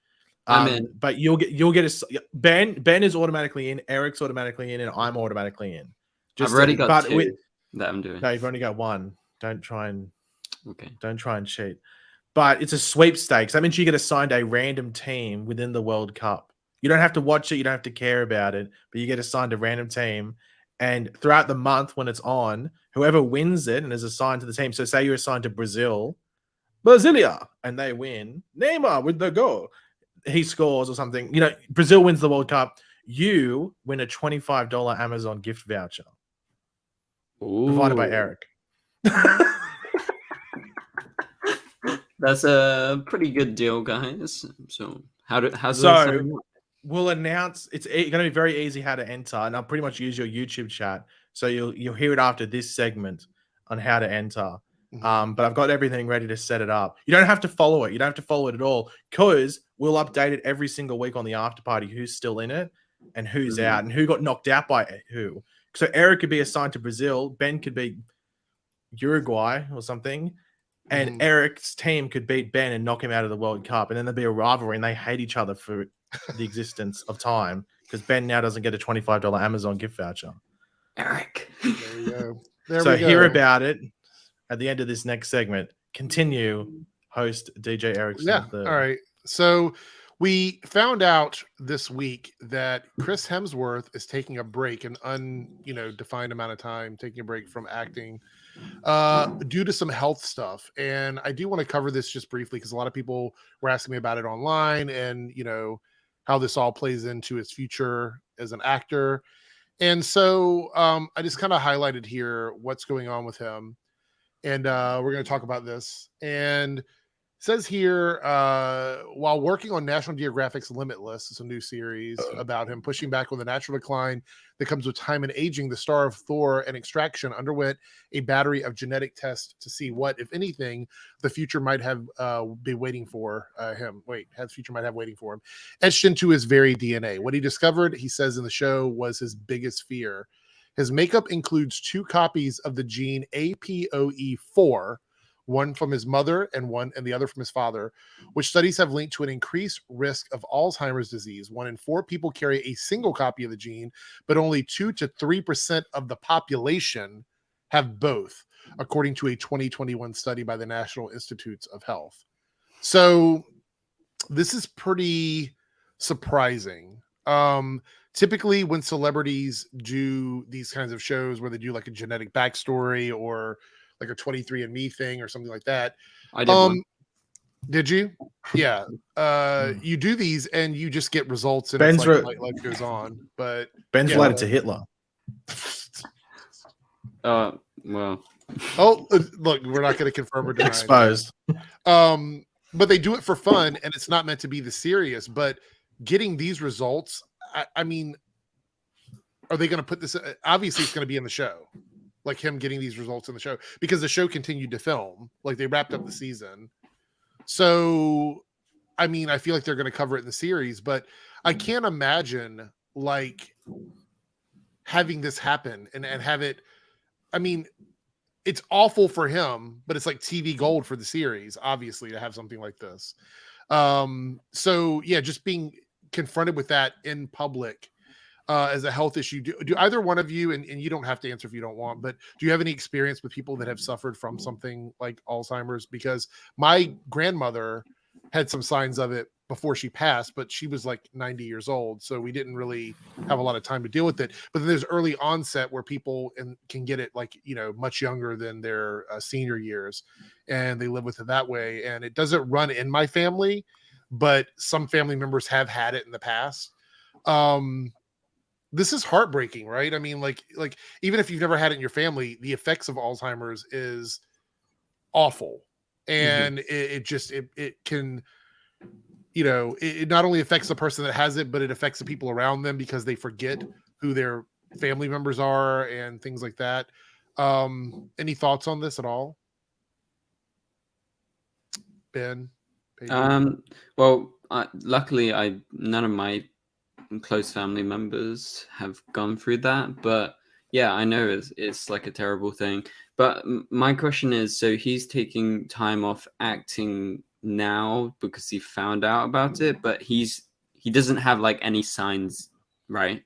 I'm in. But you'll get a Ben is automatically in, Eric's automatically in, and I'm automatically in. I've already got two that I'm doing. No, you've only got one. Don't try and cheat. But it's a sweepstakes. That means you get assigned a random team within the World Cup. You don't have to watch it. You don't have to care about it. But you get assigned a random team. And throughout the month when it's on, whoever wins it and is assigned to the team. So say you're assigned to Brasilia, and they win. Neymar with the goal. He scores or something. You know, Brazil wins the World Cup. You win a $25 Amazon gift voucher. Provided by Eric. That's a pretty good deal, guys. So we'll announce. It's going to be very easy how to enter, and I'll pretty much use your YouTube chat. So you'll hear it after this segment on how to enter. But I've got everything ready to set it up. You don't have to follow it. You don't have to follow it at all because we'll update it every single week on the after party. Who's still in it and who's out and who got knocked out by who. So Eric could be assigned to Brazil. Ben could be Uruguay or something. And Eric's team could beat Ben and knock him out of the World Cup. And then there'd be a rivalry and they hate each other for the existence of time because Ben now doesn't get a $25 Amazon gift voucher. Eric. There we go. So hear about it at the end of this next segment. Continue, host DJ Erickson. Yeah. All right. So we found out this week that Chris Hemsworth is taking a break, an defined amount of time, taking a break from acting due to some health stuff. And I do want to cover this just briefly because a lot of people were asking me about it online and, how this all plays into his future as an actor. And so I just kind of highlighted here what's going on with him. And we're going to talk about this. And it says here, while working on National Geographic's Limitless, it's a new series about him pushing back on the natural decline that comes with time and aging, the star of Thor and Extraction underwent a battery of genetic tests to see what, if anything, the future might have be waiting for him. Future might have waiting for him, etched into his very DNA. What he discovered, he says in the show, was his biggest fear. His makeup includes 2 copies of the gene APOE4, one from his mother and the other from his father, which studies have linked to an increased risk of Alzheimer's disease. 1 in 4 people carry a single copy of the gene, but only 2 to 3% of the population have both. according to a 2021 study by the National Institutes of Health. So this is pretty surprising. Typically when celebrities do these kinds of shows where they do like a genetic backstory or like a 23andMe thing or something like that. I did one. Did you? Yeah. You do these and you just get results and Ben's it's like life goes on. But Ben's related to Hitler. Well. Oh, look, we're not going to confirm or deny. Exposed. But they do it for fun and it's not meant to be the serious. But getting these results, I mean, are they going to put this? Obviously, it's going to be in the show, like him getting these results in the show because the show continued to film, like they wrapped up the season. So, I mean, I feel like they're going to cover it in the series, but I can't imagine like having this happen and have it. I mean, it's awful for him, but it's like TV gold for the series, obviously, to have something like this. So yeah, just being confronted with that in public as a health issue. Do either one of you, and you don't have to answer if you don't want, but do you have any experience with people that have suffered from something like Alzheimer's? Because my grandmother had some signs of it before she passed, but she was like 90 years old. So we didn't really have a lot of time to deal with it. But then there's early onset where people can get it like, you know, much younger than their senior years, and they live with it that way. And it doesn't run in my family, but some family members have had it in the past. This is heartbreaking, right? I mean, like even if you've never had it in your family, the effects of Alzheimer's is awful. And it can, you know, it not only affects the person that has it, but it affects the people around them because they forget who their family members are and things like that. Any thoughts on this at all? Ben? Well, luckily none of my close family members have gone through that, but yeah, I know it's like a terrible thing. But my question is, so he's taking time off acting now because he found out about it, but he doesn't have like any signs, right?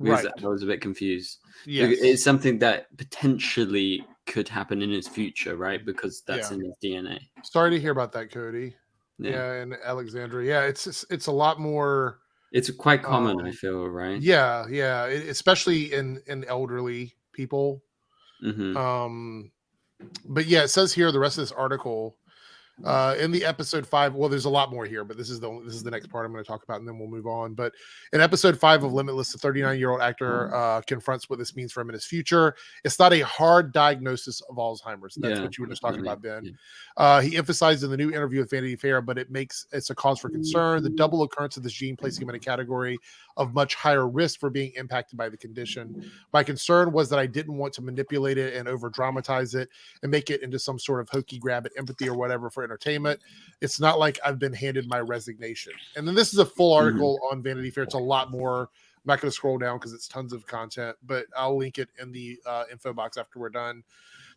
Because I was a bit confused. Yes. It's something that potentially could happen in his future, right? Because that's in his DNA. Sorry to hear about that, Cody. Yeah, and Alexandra. Yeah, it's a lot more. It's quite common, I feel, right? Yeah, especially in elderly people. But yeah, it says here the rest of this article in the episode 5. Well, there's a lot more here, but this is the next part I'm going to talk about, and then we'll move on. But in episode 5 of Limitless, the 39-year-old actor confronts what this means for him in his future. It's not a hard diagnosis of Alzheimer's. That's what you were just talking about, Ben. He emphasized in the new interview with Vanity Fair, but it's a cause for concern. The double occurrence of this gene places him in a category of much higher risk for being impacted by the condition. My concern was that I didn't want to manipulate it and over dramatize it and make it into some sort of hokey grab at empathy or whatever for entertainment. It's not like I've been handed my resignation. And then this is a full article on Vanity Fair. It's a lot more. I'm not going to scroll down because it's tons of content, but I'll link it in the info box after we're done.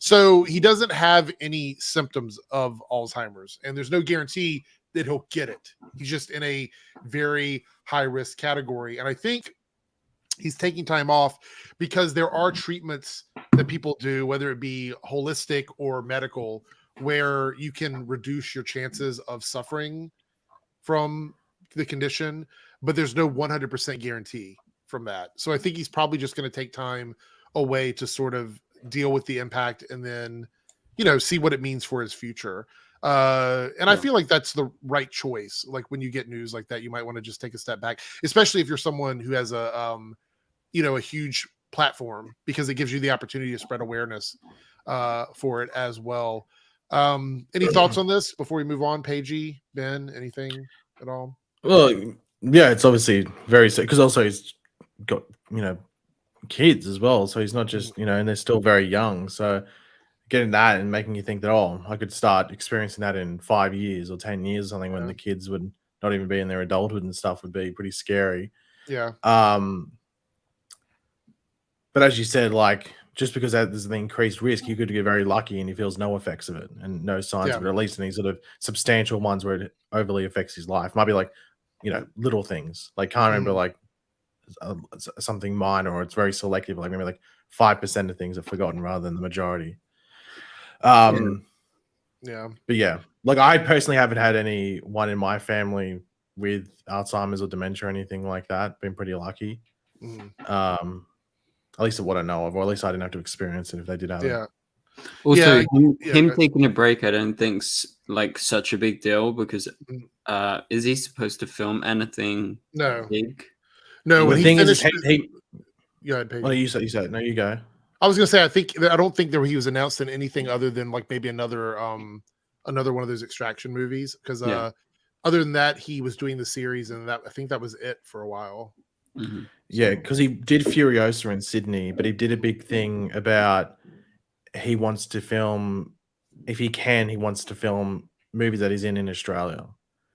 So he doesn't have any symptoms of Alzheimer's, and there's no guarantee that he'll get it. He's just in a very high risk category. And I think he's taking time off because there are treatments that people do, whether it be holistic or medical, where you can reduce your chances of suffering from the condition, but there's no 100% guarantee from that. So I think he's probably just going to take time away to sort of deal with the impact and then, you know, see what it means for his future. I feel like that's the right choice. Like when you get news like that, you might want to just take a step back, especially if you're someone who has a huge platform, because it gives you the opportunity to spread awareness for it as well. Any thoughts on this before we move on? Paigey, Ben, anything at all? Well, yeah, it's obviously very sick because also he's got, kids as well. So he's not just, and they're still very young. So getting that and making you think that, I could start experiencing that in 5 years or 10 years or something when the kids would not even be in their adulthood and stuff would be pretty scary. Yeah. But as you said, like, just because there's an increased risk, you could get very lucky and he feels no effects of it and no signs of it, at least in these sort of substantial ones where it overly affects his life. Might be like, little things. Like, can't remember, like, something minor, or it's very selective. Like, maybe like 5% of things are forgotten rather than the majority. Yeah. But yeah, like I personally haven't had anyone in my family with Alzheimer's or dementia or anything like that. Been pretty lucky. At least what I know of, or at least I didn't have to experience it if they did have it. Also, him taking a break, I don't think's like such a big deal because is he supposed to film anything big? No, when the he thing finished, go ahead, Paige. Well, you said no, you go. I was gonna say I don't think that he was announced in anything other than like maybe another one of those extraction movies, because other than that he was doing the series, and that I think that was it for a while. Yeah, because he did Furiosa in Sydney, but he did a big thing about he wants to film, if he can, he wants to film movies that he's in Australia.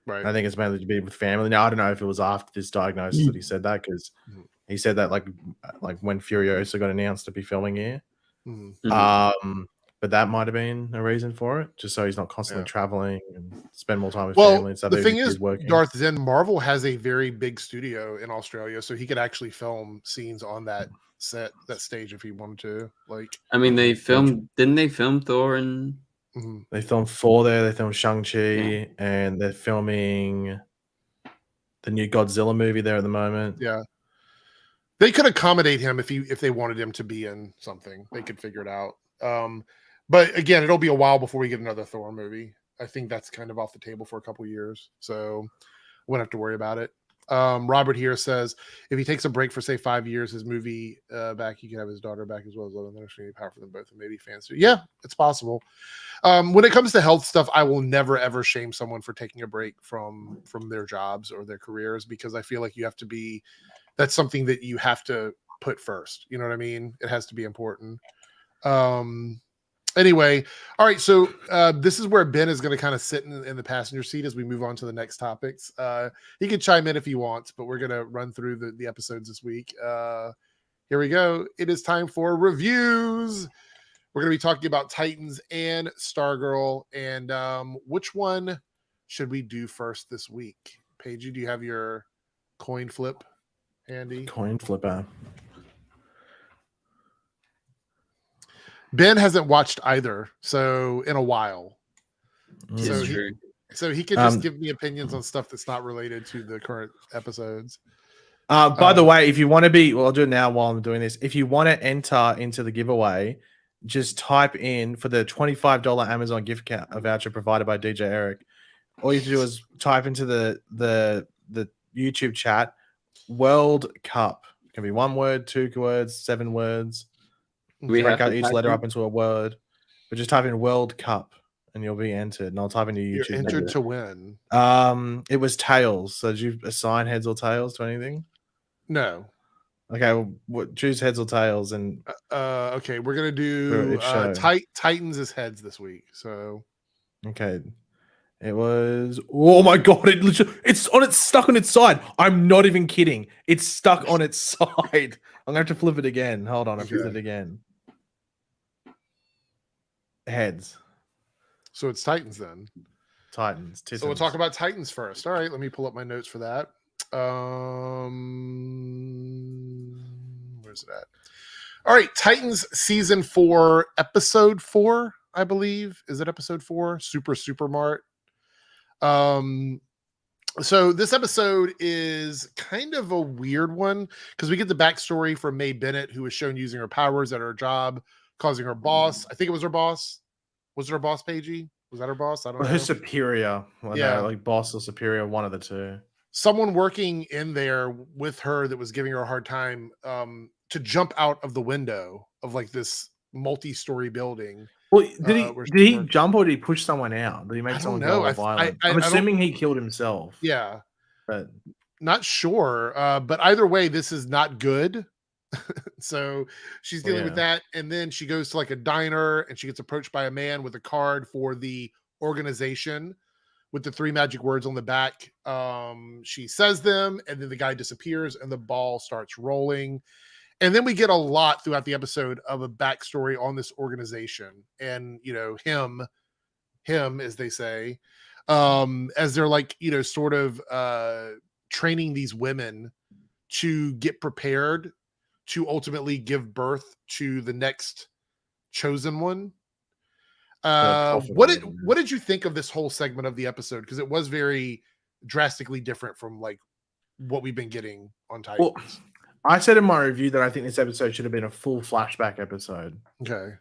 Right. I think it's mainly to be with family. Now I don't know if it was after this diagnosis that he said that, because he said that like when Furiosa got announced to be filming here. But that might have been a reason for it, just so he's not constantly traveling and spend more time with family. And stuff. The thing is, Darth Zen, Marvel has a very big studio in Australia, so he could actually film scenes on that stage if he wanted to. Like, I mean, didn't they film Thor and they filmed Thor there, they filmed Shang-Chi, and they're filming the new Godzilla movie there at the moment. Yeah. They could accommodate him if they wanted him to be in something. They could figure it out. But again, it'll be a while before we get another Thor movie. I think that's kind of off the table for a couple years, so we won't have to worry about it. Robert here says if he takes a break for say 5 years, his movie back, he can have his daughter back as well as love and understanding power for them both, and maybe fans too. Yeah, it's possible. When it comes to health stuff, I will never ever shame someone for taking a break from their jobs or their careers, because I feel like you have to be. That's something that you have to put first. You know what I mean? It has to be important. Anyway, all right. So this is where Ben is going to kind of sit in the passenger seat as we move on to the next topics. He can chime in if he wants, but we're going to run through the episodes this week. Here we go. It is time for reviews. We're going to be talking about Titans and Stargirl, and which one should we do first this week? Paige, do you have your coin flip handy? Coin flipper. Ben hasn't watched either, so in a while. So he can just give me opinions on stuff that's not related to the current episodes. By the way, if you want to be, well, I'll do it now while I'm doing this. If you want to enter into the giveaway, just type in for the $25 Amazon gift voucher provided by DJ Eric. All you have to do is type into the YouTube chat World Cup. It can be 1 word, 2 words, 7 words. We break out each letter up into a word, but just type in World Cup and you'll be entered. And I'll type into YouTube. You're entered to win. It was tails. So did you assign heads or tails to anything? No. Okay, well, choose heads or tails, and okay, we're gonna do Titans as heads this week. So okay, it was. Oh my god! It's stuck on its side. I'm not even kidding. It's stuck on its side. I'm gonna have to flip it again. Hold on, I flipped it again. Heads. So it's Titans then. Titans. So we'll talk about Titans first. All right, let me pull up my notes for that. Where's it at? All right, Titans season 4, episode 4, I believe. Is it episode 4? Super Mart. So this episode is kind of a weird one because we get the backstory from Mae Bennett, who was shown using her powers at her job, causing her boss. I think it was her boss. Was it her boss, Paigey? Was that her boss? I don't know. Her superior. Well, yeah, no, like boss or superior, one of the two. Someone working in there with her that was giving her a hard time to jump out of the window of like this multi-story building. Well, did he jump or did he push someone out? Did he make someone go violent? I'm assuming he killed himself. Yeah, but not sure. But either way, this is not good. So she's dealing with that, and then she goes to like a diner and she gets approached by a man with a card for the organization with the 3 magic words on the back. She says them, and then the guy disappears and the ball starts rolling. And then we get a lot throughout the episode of a backstory on this organization and, you know, him, as they say, as they're like, you know, sort of training these women to get prepared to ultimately give birth to the next chosen one. What did you think of this whole segment of the episode? Because it was very drastically different from like what we've been getting on Titans. Well, I said in my review that I think this episode should have been a full flashback episode. Okay.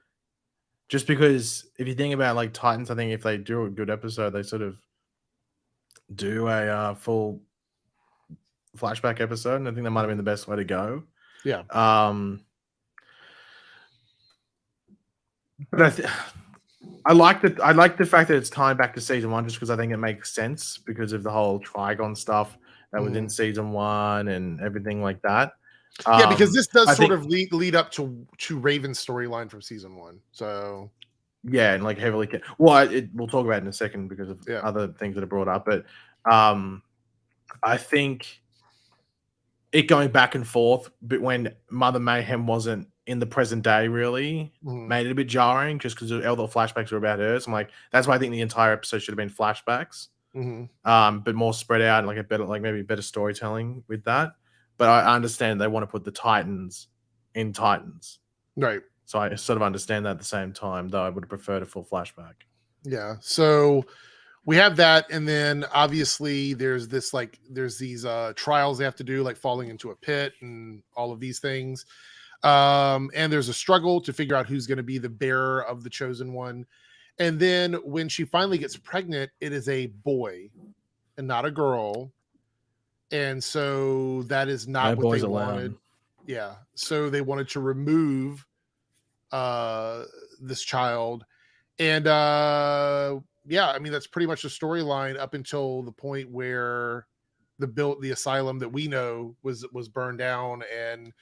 Just because if you think about like Titans, I think if they do a good episode, they sort of do a full flashback episode, and I think that might have been the best way to go. Yeah. But I like the fact that it's tying back to season 1, just because I think it makes sense because of the whole Trigon stuff that was in season 1 and everything like that. Yeah, because this does sort of lead up to Raven's storyline from season 1. So yeah, and like heavily. Well, we'll talk about it in a second because of other things that are brought up. But I think it going back and forth, but when Mother Mayhem wasn't in the present day, really made it a bit jarring, just because all the flashbacks were about her. So I'm like, that's why I think the entire episode should have been flashbacks, but more spread out and like a better, like maybe better storytelling with that. But I understand they want to put the Titans in Titans, right? So I sort of understand that at the same time, though I would have preferred a full flashback. Yeah. So we have that, and then obviously there's these trials they have to do, like falling into a pit and all of these things. And there's a struggle to figure out who's going to be the bearer of the chosen one. And then when she finally gets pregnant, it is a boy and not a girl. And so that is not what they wanted. Yeah. So they wanted to remove this child. And yeah, I mean, that's pretty much the storyline up until the point where the asylum that we know was burned down, and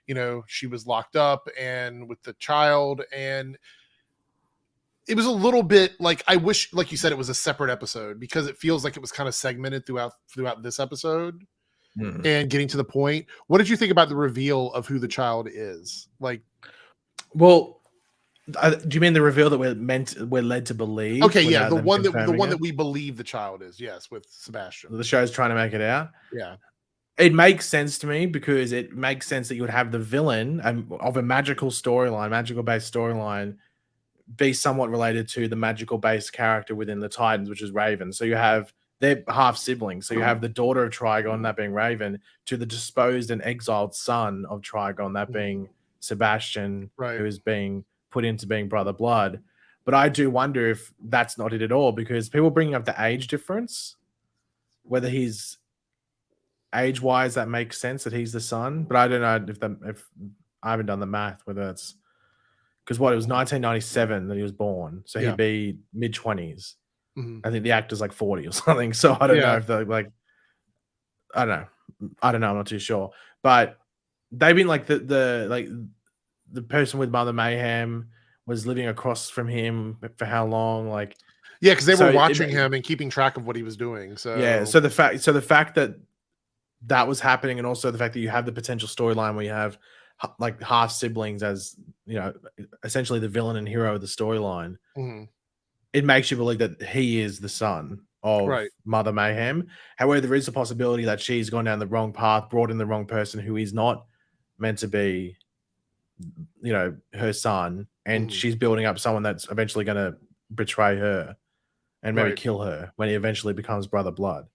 you know, she was locked up and with the child. And it was a little bit like, I wish, like you said, it was a separate episode, because it feels like it was kind of segmented throughout this episode and getting to the point. What did you think about the reveal of who the child is? Like, well, do you mean the reveal that we're led to believe? Okay, yeah, the one that we believe the child is, yes, with Sebastian. The show's trying to make it out. Yeah. It makes sense to me, because it makes sense that you would have the villain of a magical based storyline, be somewhat related to the magical based character within the Titans, which is Raven. So they're half siblings. So you have the daughter of Trigon, that being Raven, to the disposed and exiled son of Trigon, that being Sebastian, who is being put into being brother blood. But I do wonder if that's not it at all, because people bringing up the age difference, whether he's age-wise, that makes sense that he's the son, but I don't know if I haven't done the math, whether it's because it was 1997 that he was born, so he'd be mid-20s. I think the actor's like 40 or something, so I don't know if they're like, I don't know, I'm not too sure. But they've been like the person with Mother Mayhem was living across from him for how long? Like, yeah, because they were watching him and keeping track of what he was doing. So yeah, so the fact that was happening, and also the fact that you have the potential storyline where you have like half siblings as, you know, essentially the villain and hero of the storyline, it makes you believe that he is the son of Mother Mayhem. However, there is a possibility that she's gone down the wrong path, brought in the wrong person who is not meant to be, you know, her son, and she's building up someone that's eventually going to betray her and maybe kill her when he eventually becomes brother blood.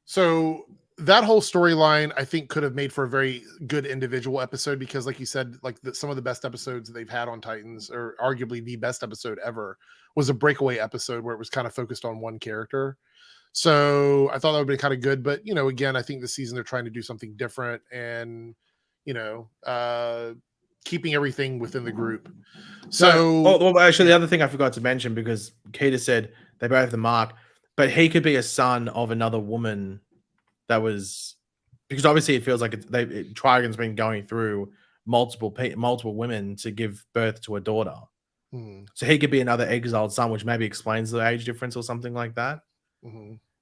So that whole storyline, I think, could have made for a very good individual episode, because like you said, like some of the best episodes that they've had on Titans, or arguably the best episode ever, was a breakaway episode where it was kind of focused on one character. So I thought that would be kind of good. But, you know, again, I think this season they're trying to do something different and, you know, keeping everything within the group. So well, actually, the other thing I forgot to mention, because Keita said they both have the mark, but he could be a son of another woman that was, because obviously it feels like Trigon's been going through multiple women to give birth to a daughter. So he could be another exiled son, which maybe explains the age difference or something like that.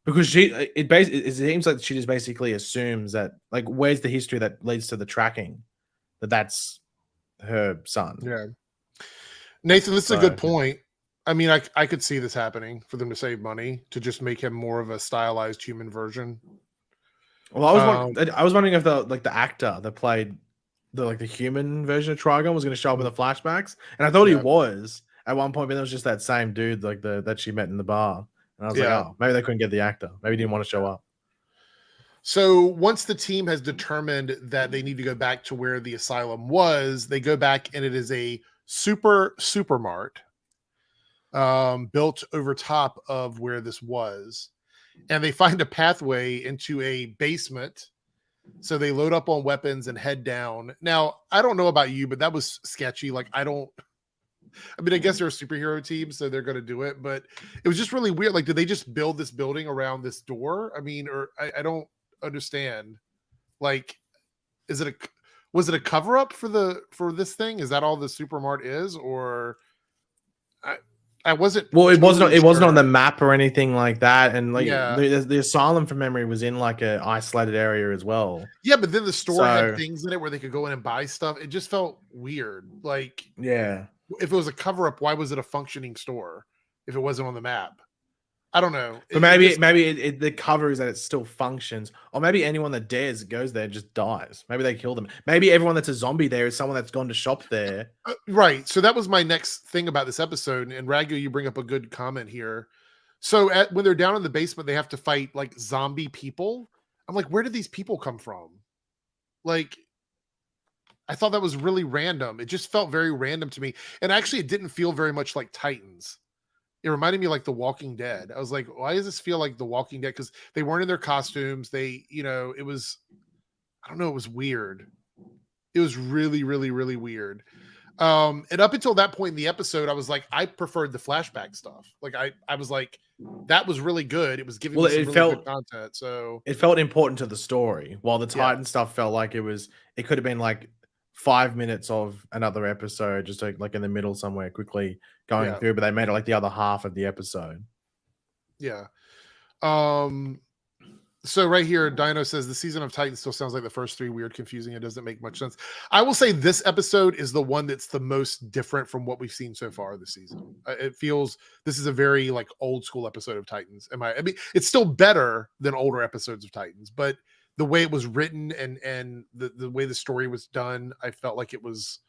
Because it seems like she just basically assumes that, like, where's the history that leads to the tracking that's her son. Yeah, Nathan, this is a good point. I mean, I could see this happening for them to save money, to just make him more of a stylized human version. Well, I was wondering if the actor that played the human version of Trigon was going to show up in the flashbacks, and I thought he was, at one point, but it was just that same dude like that she met in the bar. And I was like, Yeah. oh, maybe they couldn't get the actor. Maybe he didn't want to show up. So once the team has determined that they need to go back to where the asylum was, they go back and it is a supermart built over top of where this was. And they find a pathway into a basement. So they load up on weapons and head down. Now, I don't know about you, but that was sketchy. Like, I mean, I guess they're a superhero team, so they're going to do it, but it was just really weird. Like, did they just build this building around this door? I mean, or I don't understand. Like, was it a cover up for this thing? Is that all the supermart is? Or I wasn't. Well, it totally wasn't on sure. the map or anything like that. And like Yeah. the asylum from memory was in like a isolated area as well. Yeah, but then the store had So- things in it where they could go in and buy stuff. It just felt weird. Like, Yeah. if it was a cover up, why was it a functioning store if it wasn't on the map? I don't know. But maybe the cover is that it still functions, or maybe anyone that goes there just dies. Maybe they kill them. Maybe everyone that's a zombie there is someone that's gone to shop there. Right. So that was my next thing about this episode. And Ragu, you bring up a good comment here. So when they're down in the basement, they have to fight like zombie people. I'm like, where did these people come from? Like, I thought that was really random. It just felt very random to me. And actually, it didn't feel very much like Titans. It reminded me like The Walking Dead. I was like, why does this feel like The Walking Dead? Because they weren't in their costumes. It was, I don't know, it was weird. It was really, really, really weird. And up until that point in the episode, I was like, I preferred the flashback stuff. Like I was like, that was really good. It was giving me some really good content. So it felt important to the story, while the Titan stuff felt like it could have been like 5 minutes of another episode, just like in the middle somewhere, quickly going through. But they made it like the other half of the episode. Yeah. So right here, Dino says the season of Titans still sounds like the first three, weird, confusing. It doesn't make much sense. I will say this episode is the one that's the most different from what we've seen so far this season. It feels this is a very like old school episode of Titans. I mean, it's still better than older episodes of Titans, but the way it was written and the way the story was done, I felt like it was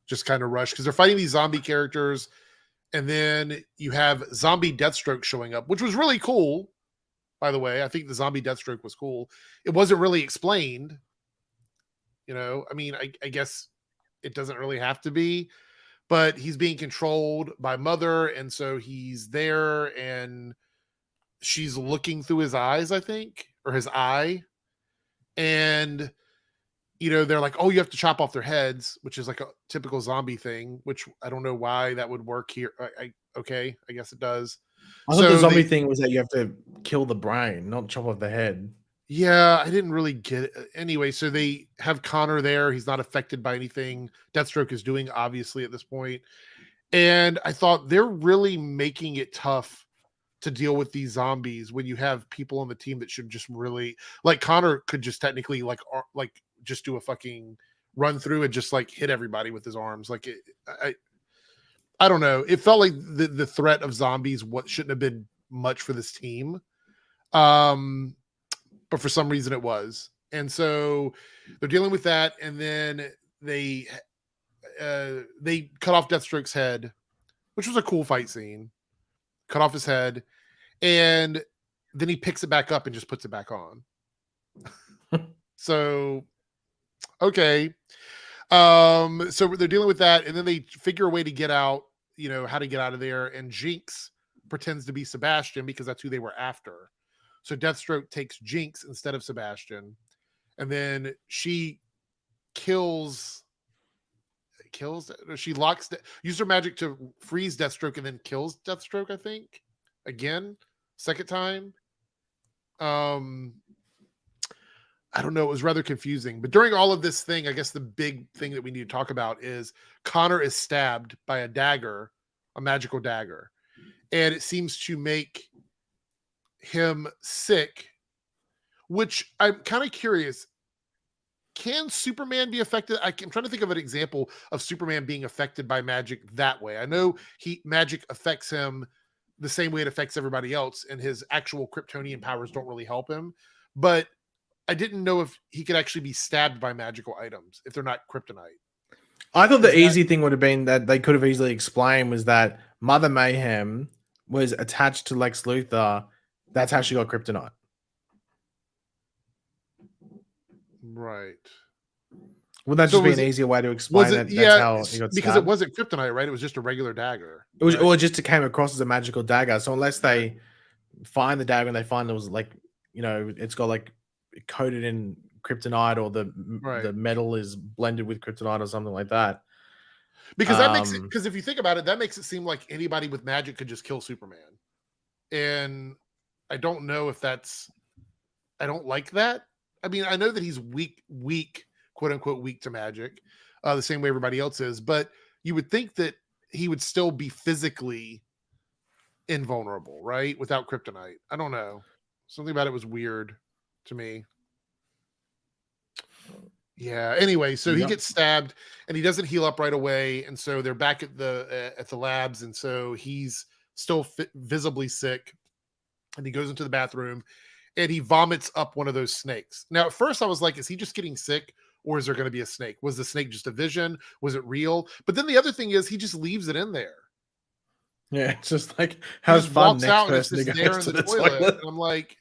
just kind of rushed because they're fighting these zombie characters, and then you have zombie Deathstroke showing up, which was really cool. By the way, I think the zombie Deathstroke was cool. It wasn't really explained. I mean, I guess it doesn't really have to be, but he's being controlled by Mother, and so he's there, and she's looking through his eyes, I think, or his eye. And, they're like, oh, you have to chop off their heads, which is like a typical zombie thing, which I don't know why that would work here. Okay, I guess it does. I thought the zombie thing was that you have to kill the brain, not chop off the head. Yeah, I didn't really get it. Anyway, so they have Connor there. He's not affected by anything Deathstroke is doing, obviously, at this point. And I thought they're really making it tough to deal with these zombies when you have people on the team that should just really, like, Connor could just technically like just do a fucking run through and just like hit everybody with his arms. Like, I don't know. It felt like the threat of zombies shouldn't have been much for this team. But for some reason it was. And so they're dealing with that. And then they cut off Deathstroke's head, which was a cool fight scene. Cut off his head. And then he picks it back up and just puts it back on. So, okay. So they're dealing with that. And then they figure a way to get out, how to get out of there. And Jinx pretends to be Sebastian because that's who they were after. So Deathstroke takes Jinx instead of Sebastian, and then she uses her magic to freeze Deathstroke and then kills Deathstroke, I think. Again, second time. I don't know. It was rather confusing. But during all of this thing, I guess the big thing that we need to talk about is Connor is stabbed by a dagger, a magical dagger. And it seems to make him sick, which I'm kind of curious. Can Superman be affected? I'm trying to think of an example of Superman being affected by magic that way. I know magic affects him the same way it affects everybody else, and his actual Kryptonian powers don't really help him. But I didn't know if he could actually be stabbed by magical items if they're not kryptonite. I thought the easy thing would have been that they could have easily explained was that Mother Mayhem was attached to Lex Luthor. That's how she got kryptonite. Right. Would that just be an easier way to explain that? Yeah, that's how he got because stabbed? it wasn't kryptonite, right? It was just a regular dagger. It was, right? or just it came across as a magical dagger. So unless they find the dagger and they find it was like, it's got like coated in kryptonite, or the metal is blended with kryptonite or something like that. Because that makes it, because if you think about it, that makes it seem like anybody with magic could just kill Superman. And I don't know if I don't like that. I mean, I know that he's weak, quote unquote, weak to magic, the same way everybody else is, but you would think that he would still be physically invulnerable, right? Without kryptonite. I don't know. Something about it was weird to me. Yeah. Anyway, so he gets stabbed and he doesn't heal up right away, and so they're back at the labs, and so he's still visibly sick, and he goes into the bathroom and he vomits up one of those snakes. Now, at first I was like, is he just getting sick, or is there going to be a snake? Was the snake just a vision? Was it real? But then the other thing is he just leaves it in there. Yeah, it's just like, how's fun walks next out person and to it's go there in to the the toilet. toilet? And I'm like,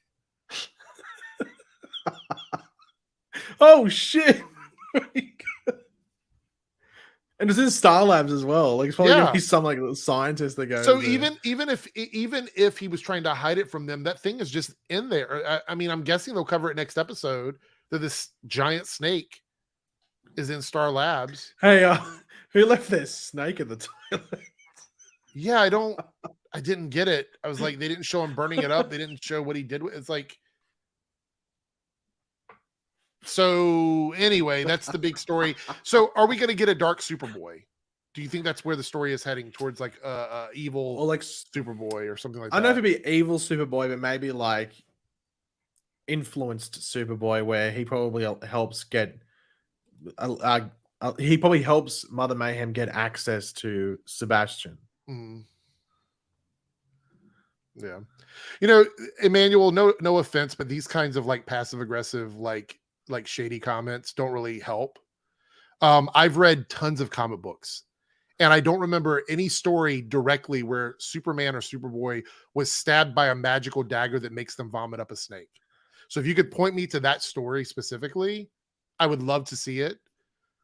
oh shit. And it's in Star Labs as well. Like, it's probably gonna be some like scientist that goes. So even if he was trying to hide it from them, that thing is just in there. I mean, I'm guessing they'll cover it next episode that this giant snake is in Star Labs. Hey, who left this snake in the toilet? Yeah, I didn't get it. I was like, they didn't show him burning it up. They didn't show what he did with it. It's like, so anyway, that's the big story. So are we going to get a dark Superboy? Do you think that's where the story is heading, towards like evil, or like Superboy or something like that? I don't know if it'd be evil Superboy, but maybe like influenced Superboy, where he probably helps get he probably helps Mother Mayhem get access to Sebastian. Mm. Yeah, Emmanuel, no offense, but these kinds of like passive aggressive, like shady comments don't really help. I've read tons of comic books, and I don't remember any story directly where Superman or Superboy was stabbed by a magical dagger that makes them vomit up a snake. So if you could point me to that story specifically, I would love to see it,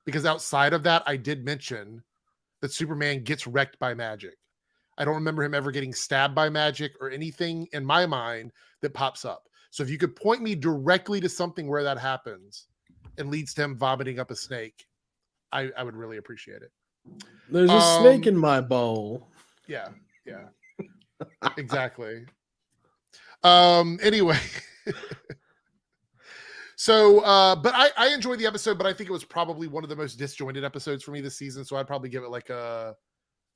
because outside of that, I did mention that Superman gets wrecked by magic. I don't remember him ever getting stabbed by magic or anything in my mind that pops up. So if you could point me directly to something where that happens and leads to him vomiting up a snake, I would really appreciate it. There's a snake in my bowl. Yeah. Exactly. Anyway. So, but I enjoyed the episode, but I think it was probably one of the most disjointed episodes for me this season. So I'd probably give it like a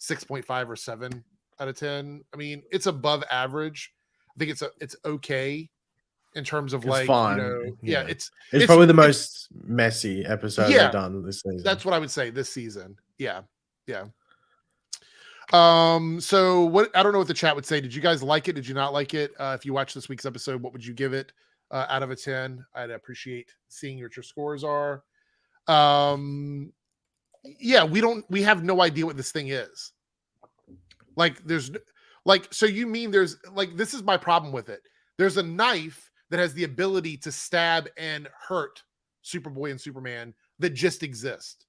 6.5 or 7 out of 10. I mean, it's above average. I think it's okay in terms of, it's like, fun. It's probably the most messy episode they've done this season. That's what I would say this season. Yeah. So what, I don't know what the chat would say. Did you guys like it? Did you not like it? If you watched this week's episode, what would you give it out of a 10? I'd appreciate seeing what your scores are. We have no idea what this thing is. Like, so you mean there's like, this is my problem with it. There's a knife that has the ability to stab and hurt Superboy and Superman that just exist,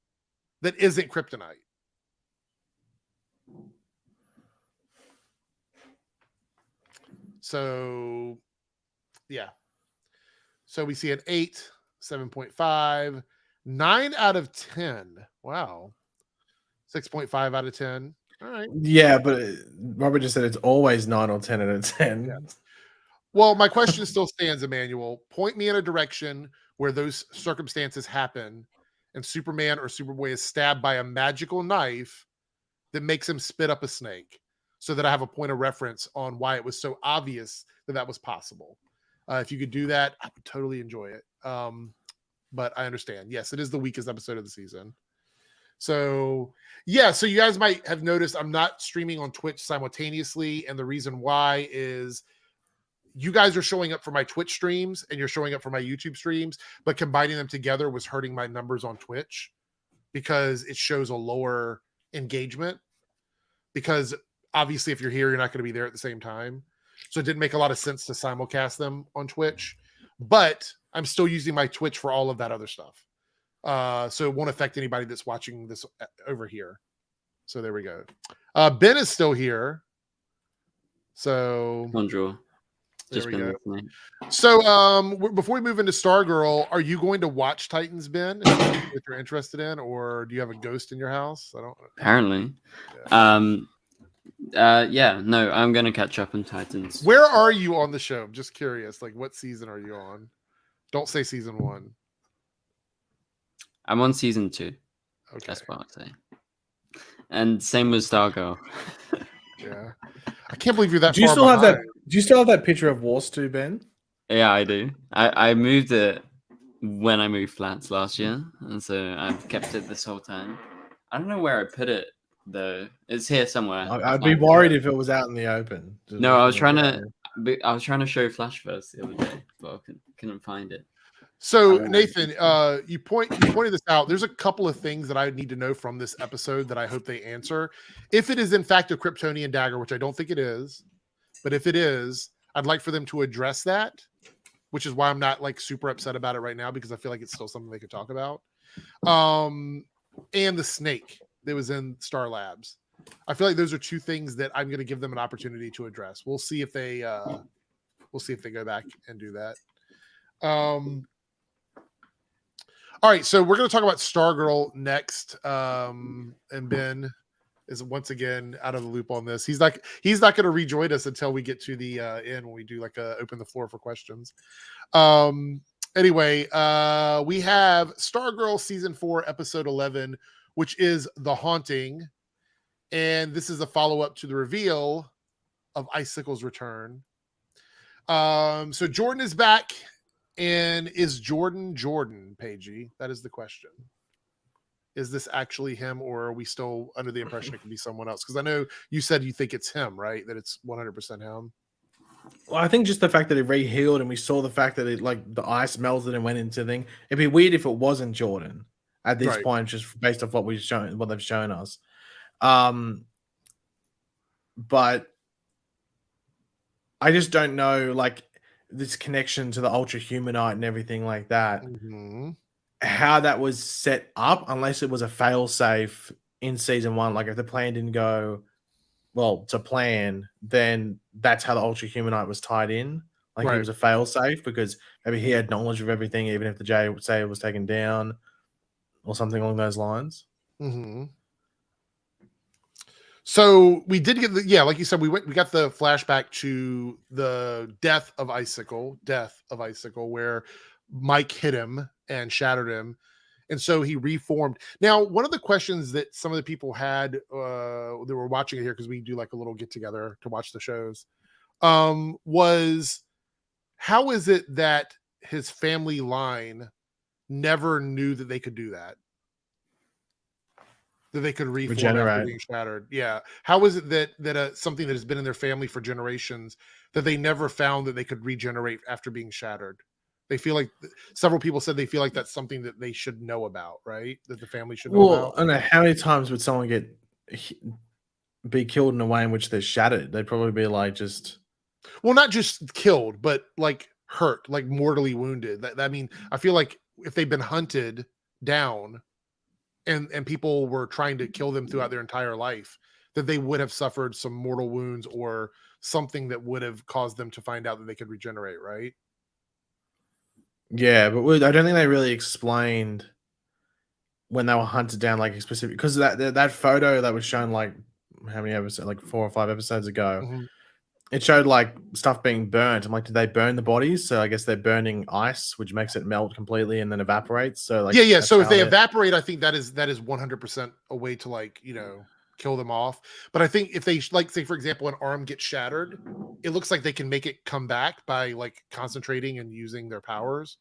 that isn't kryptonite. So, yeah. So we see an 8, 7.5, 9 out of 10. Wow. 6.5 out of 10. All right. Yeah, but Robert just said it's always 9 or 10 out of 10. Yeah. Well, my question still stands, Emmanuel. Point me in a direction where those circumstances happen and Superman or Superboy is stabbed by a magical knife that makes him spit up a snake, so that I have a point of reference on why it was so obvious that was possible. If you could do that, I would totally enjoy it. But I understand. Yes, it is the weakest episode of the season. So, yeah. So you guys might have noticed I'm not streaming on Twitch simultaneously. And the reason why is you guys are showing up for my Twitch streams and you're showing up for my YouTube streams, but combining them together was hurting my numbers on Twitch. because it shows a lower engagement. Because obviously, if you're here, you're not going to be there at the same time. So it didn't make a lot of sense to simulcast them on Twitch. But I'm still using my Twitch for all of that other stuff. So it won't affect anybody that's watching this over here. So there we go. Ben is still here. So Bonjour. There we go. So before we move into Stargirl, are you going to watch Titans, Ben? If you're interested in, or do you have a ghost in your house? I don't. Apparently. Yeah. No, I'm gonna catch up on Titans. Where are you on the show? I'm just curious. Like, what season are you on? Don't say season 1. I'm on season 2. Okay. That's what I'd say. And same with Stargirl. Yeah. I can't believe you're that do you far still behind. have that? Do you still have that picture of Wars 2, Ben? Yeah, I do. I moved it when I moved flats last year, and so I've kept it this whole time. I don't know where I put it though. It's here somewhere. I'd be worried if it was out in the open. No, I was trying to show Flashverse the other day, but I couldn't find it. So Nathan, you pointed this out. There's a couple of things that I need to know from this episode that I hope they answer. If it is in fact a Kryptonian dagger, which I don't think it is, but if it is, I'd like for them to address that, which is why I'm not like super upset about it right now, because I feel like it's still something they could talk about. And the snake that was in Star Labs. I feel like those are two things that I'm going to give them an opportunity to address. We'll see if they go back and do that. All right, so we're going to talk about Stargirl next, and Ben is once again out of the loop on this. He's not going to rejoin us until we get to the end when we do like open the floor for questions. Anyway, we have Stargirl season 4, episode 11, which is The Haunting, and this is a follow up to the reveal of Icicle's return. So Jordan is back. And is Jordan, Paigey? That is the question. Is this actually him, or are we still under the impression it could be someone else? Because I know you said you think it's him, right? That it's 100% him. Well, I think just the fact that it re-healed and we saw the fact that it like the ice melted and went into thing. It'd be weird if it wasn't Jordan at this point, just based off what they've shown us. But I just don't know, like, this connection to the Ultra Humanite and everything like that, how that was set up, unless it was a fail-safe in season 1. Like, if the plan didn't go well to plan, then that's how the Ultra Humanite was tied in. Like, it was a fail-safe because maybe he had knowledge of everything, even if the J would say it was taken down or something along those lines. So we did get like you said, we got the flashback to the death of Icicle, where Mike hit him and shattered him, and so he reformed. Now, one of the questions that some of the people had that were watching it here, because we do like a little get together to watch the shows, was how is it that his family line never knew that they could do that? That they could reform after being shattered. Yeah. How is it that something that has been in their family for generations, that they never found that they could regenerate after being shattered? They feel like several people said they feel like that's something that they should know about, right? That the family should know about. I don't know, how many times would someone be killed in a way in which they're shattered? They'd probably be like not just killed, but like hurt, like mortally wounded. I mean, I feel like if they've been hunted down, and people were trying to kill them throughout their entire life, that they would have suffered some mortal wounds or something that would have caused them to find out that they could regenerate, right? Yeah, but I don't think they really explained when they were hunted down, like specific, because that photo that was shown like how many episodes, like 4 or 5 episodes ago, it showed like stuff being burnt. I'm like, did they burn the bodies? So I guess they're burning ice, which makes it melt completely and then evaporates. So like, yeah. So if they evaporate, I think that is 100% a way to like, kill them off. But I think if they like, say for example, an arm gets shattered, it looks like they can make it come back by like concentrating and using their powers.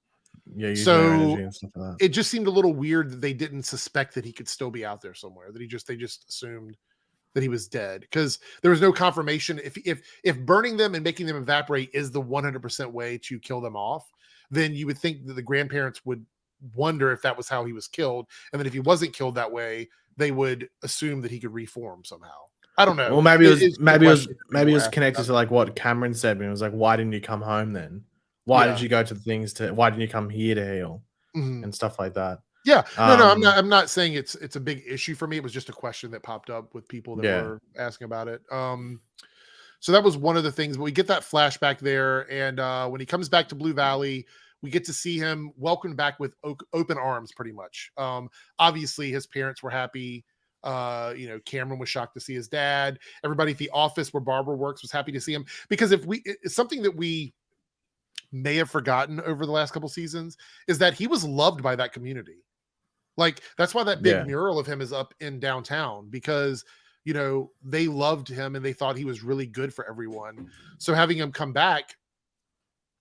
Yeah. So and stuff like that. It just seemed a little weird that they didn't suspect that he could still be out there somewhere. That they just assumed that he was dead, because there was no confirmation. If burning them and making them evaporate is the 100% way to kill them off, then you would think that the grandparents would wonder if that was how he was killed, and then if he wasn't killed that way, they would assume that he could reform somehow. I don't know. Well, maybe it was connected to like what Cameron said. When it was like, why didn't you come home then? Why did you go to the things to? Why didn't you come here to heal and stuff like that? Yeah, no, I'm not saying it's a big issue for me. It was just a question that popped up with people that were asking about it. So that was one of the things. But we get that flashback there, and when he comes back to Blue Valley, we get to see him welcomed back with open arms, pretty much. Obviously, his parents were happy. Cameron was shocked to see his dad. Everybody at the office where Barbara works was happy to see him, because it's something that we may have forgotten over the last couple seasons is that he was loved by that community. Like, that's why that big mural of him is up in downtown, because they loved him and they thought he was really good for everyone. So having him come back,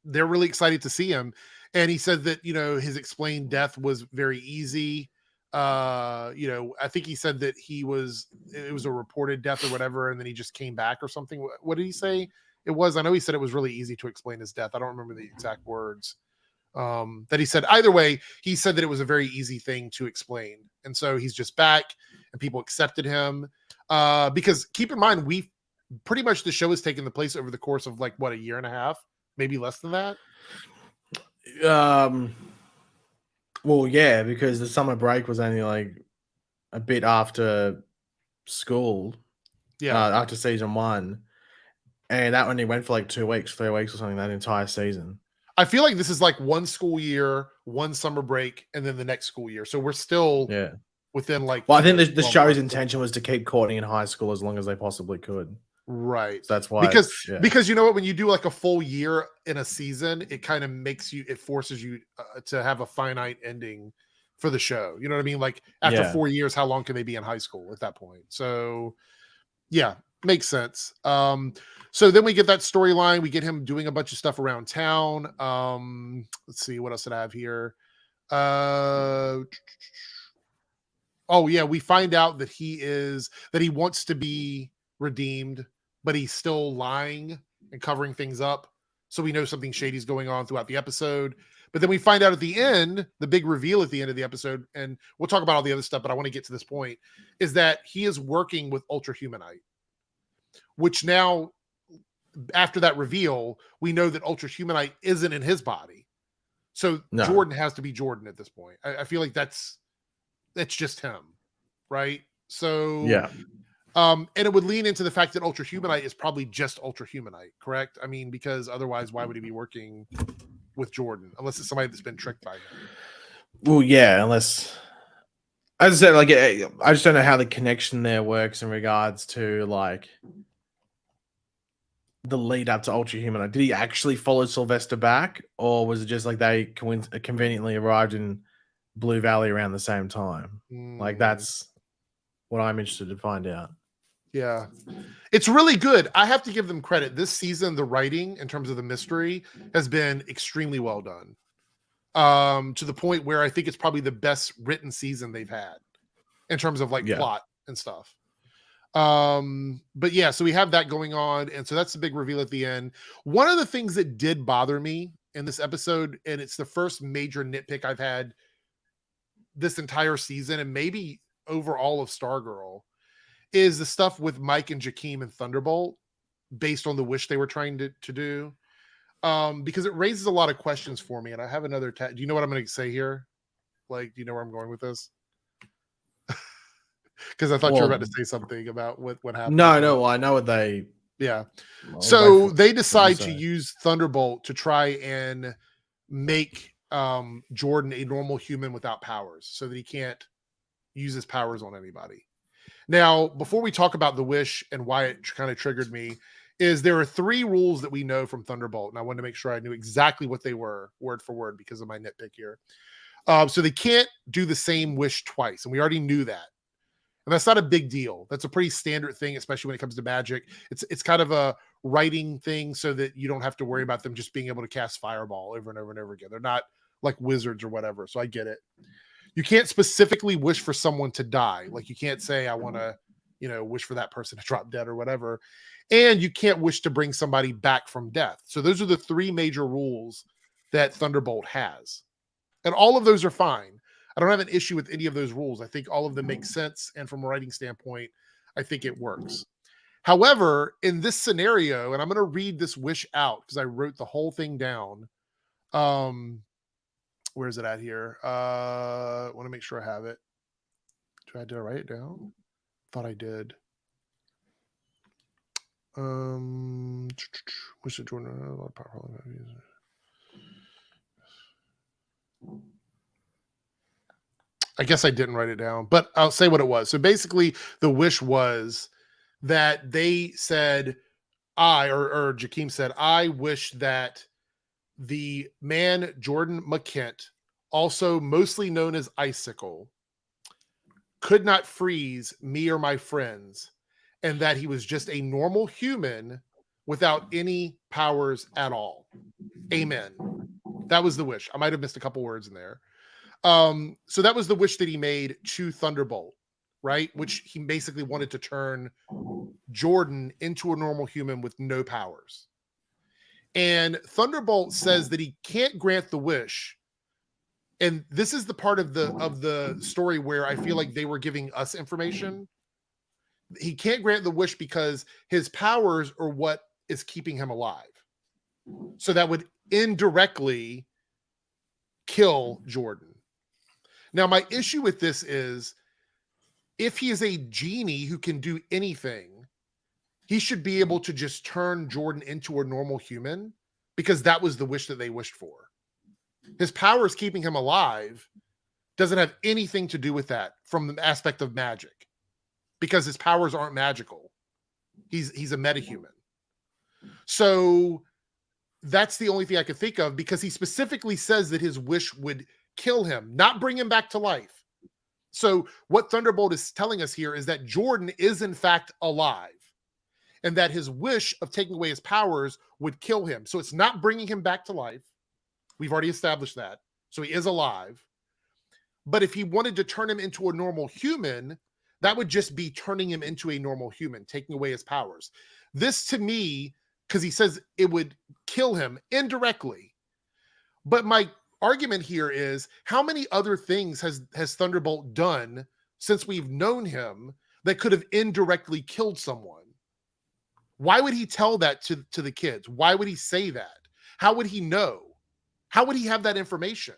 they're really excited to see him. And he said that his explained death was very easy. I think he said that it was a reported death or whatever, and then he just came back or something. What did he say it was? I know he said it was really easy to explain his death. I don't remember the exact words that he said. Either way, he said that it was a very easy thing to explain, and so he's just back and people accepted him, because keep in mind, we pretty much, the show has taken the place over the course of like what, a year and a half, maybe less than that. Well, yeah, because the summer break was only like a bit after school. Yeah, after season 1, and that only went for like 2 weeks, 3 weeks or something, that entire season. I feel like this is like one school year, one summer break, and then the next school year. So we're still within like. Well, I think the show's intention was to keep Courtney in high school as long as they possibly could. Right. So that's why. Because you know what, when you do like a full year in a season, it kind of it forces you to have a finite ending for the show. You know what I mean? Like after 4 years, how long can they be in high school at that point? So yeah, makes sense. So then we get that storyline. We get him doing a bunch of stuff around town. Let's see, what else did I have here? We find out that he wants to be redeemed, but he's still lying and covering things up. So we know something shady is going on throughout the episode. But then we find out at the end, the big reveal at the end of the episode, and we'll talk about all the other stuff, but I want to get to this point, is that he is working with Ultra Humanite, which now, after that reveal, we know that Ultra Humanite isn't in his body. So Jordan has to be Jordan at this point. I feel like that's just him, right? So and it would lean into the fact that Ultra Humanite is probably just Ultra Humanite, correct? I mean, because otherwise, why would he be working with Jordan unless it's somebody that's been tricked by him? Well, yeah, unless, as I said, like, I just don't know how the connection there works in regards to like the lead up to Ultra Humanite. Did he actually follow Sylvester back, or was it just like they conveniently arrived in Blue Valley around the same time? Like, that's what I'm interested to find out. Yeah, it's really good. I have to give them credit. This season, the writing in terms of the mystery has been extremely well done, to the point where I think it's probably the best written season they've had in terms of like plot and stuff. But yeah, so we have that going on, and so that's the big reveal at the end. One of the things that did bother me in this episode, and it's the first major nitpick I've had this entire season, and maybe overall of Stargirl, is the stuff with Mike and Jakeem and Thunderbolt based on the wish they were trying to do. Because it raises a lot of questions for me, and I have another do you know what I'm going to say here? Like, do you know where I'm going with this? Because I thought you were about to say something about what happened. No, I know what they. Yeah. So they decide to use Thunderbolt to try and make Jordan a normal human without powers, so that he can't use his powers on anybody. Now, before we talk about the wish and why it kind of triggered me, is there are 3 rules that we know from Thunderbolt, and I wanted to make sure I knew exactly what they were word for word because of my nitpick here. So they can't do the same wish twice, and we already knew that. And that's not a big deal. That's a pretty standard thing, especially when it comes to magic. It's kind of a writing thing so that you don't have to worry about them just being able to cast Fireball over and over and over again. They're not like wizards or whatever, so I get it. You can't specifically wish for someone to die. Like, you can't say, I want to, wish for that person to drop dead or whatever. And you can't wish to bring somebody back from death. So those are the 3 major rules that Thunderbolt has. And all of those are fine. I don't have an issue with any of those rules. I think all of them make sense. And from a writing standpoint, I think it works. However, in this scenario, and I'm going to read this wish out because I wrote the whole thing down. Where is it at here? I want to make sure I have it. Did I write it down? Thought I did. Wish it Jordan a lot of powerful. I guess I didn't write it down, but I'll say what it was. So basically, the wish was that they said, or Jakeem said, I wish that the man Jordan McKent, also mostly known as Icicle, could not freeze me or my friends, and that he was just a normal human without any powers at all. Amen. That was the wish. I might have missed a couple words in there. So that was the wish that he made to Thunderbolt, right? Which he basically wanted to turn Jordan into a normal human with no powers. And Thunderbolt says that he can't grant the wish. And this is the part of the story where I feel like they were giving us information. He can't grant the wish because his powers are what is keeping him alive. So that would indirectly kill Jordan. Now, my issue with this is if he is a genie who can do anything, he should be able to just turn Jordan into a normal human because that was the wish that they wished for. His powers keeping him alive doesn't have anything to do with that from the aspect of magic because his powers aren't magical. He's a metahuman. So that's the only thing I could think of because he specifically says that his wish would kill him, not bring him back to life. So what Thunderbolt is telling us here is that Jordan is in fact alive and that his wish of taking away his powers would kill him. So it's not bringing him back to life. We've already established that. So he is alive. But if he wanted to turn him into a normal human, that would just be turning him into a normal human, taking away his powers. This to me, because he says it would kill him indirectly. But my argument here is how many other things has Thunderbolt done since we've known him that could have indirectly killed someone? Why would he tell that to the kids? Why would he say that? How would he know? How would he have that information?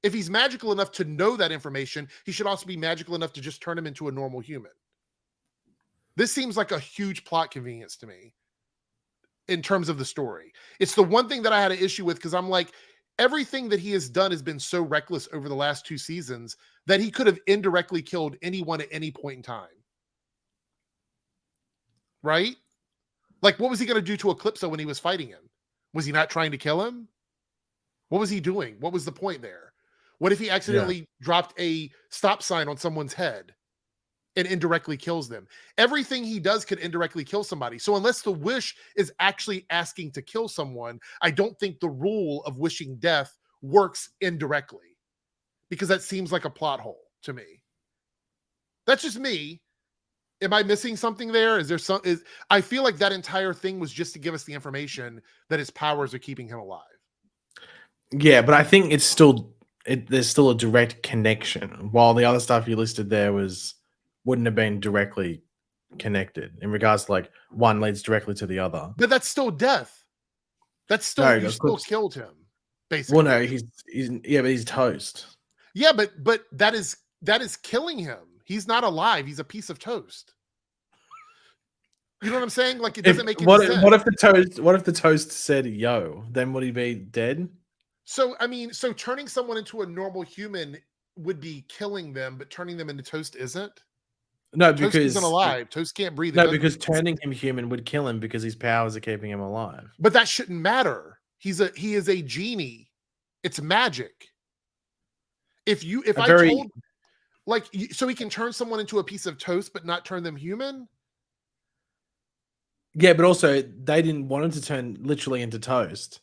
If he's magical enough to know that information, he should also be magical enough to just turn him into a normal human. This seems like a huge plot convenience to me in terms of the story. It's the one thing that I had an issue with because I'm like, everything that he has done has been so reckless over the last 2 seasons that he could have indirectly killed anyone at any point in time. Right? Like, what was he going to do to Eclipso when he was fighting him? Was he not trying to kill him? What was he doing? What was the point there? What if he accidentally dropped a stop sign on someone's head and indirectly kills them? Everything he does could indirectly kill somebody. So unless the wish is actually asking to kill someone, I don't think the rule of wishing death works indirectly because that seems like a plot hole to me. That's just me. Am I missing something there? I feel like that entire thing was just to give us the information that his powers are keeping him alive. Yeah, but I think there's still a direct connection. While the other stuff you listed there wouldn't have been directly connected in regards to like one leads directly to the other. But that's still death. That's still you still killed him, basically. Well, no, but he's toast. Yeah, but that is killing him. He's not alive. He's a piece of toast. You know what I'm saying? Like, it doesn't make any sense. What if the toast said yo? Then would he be dead? So turning someone into a normal human would be killing them, but turning them into toast isn't? No, Toast because isn't alive. Toast can't breathe. No, because turning him human would kill him because his powers are keeping him alive. But that shouldn't matter. He is a genie. It's magic. So he can turn someone into a piece of toast, but not turn them human. Yeah, but also they didn't want him to turn literally into toast.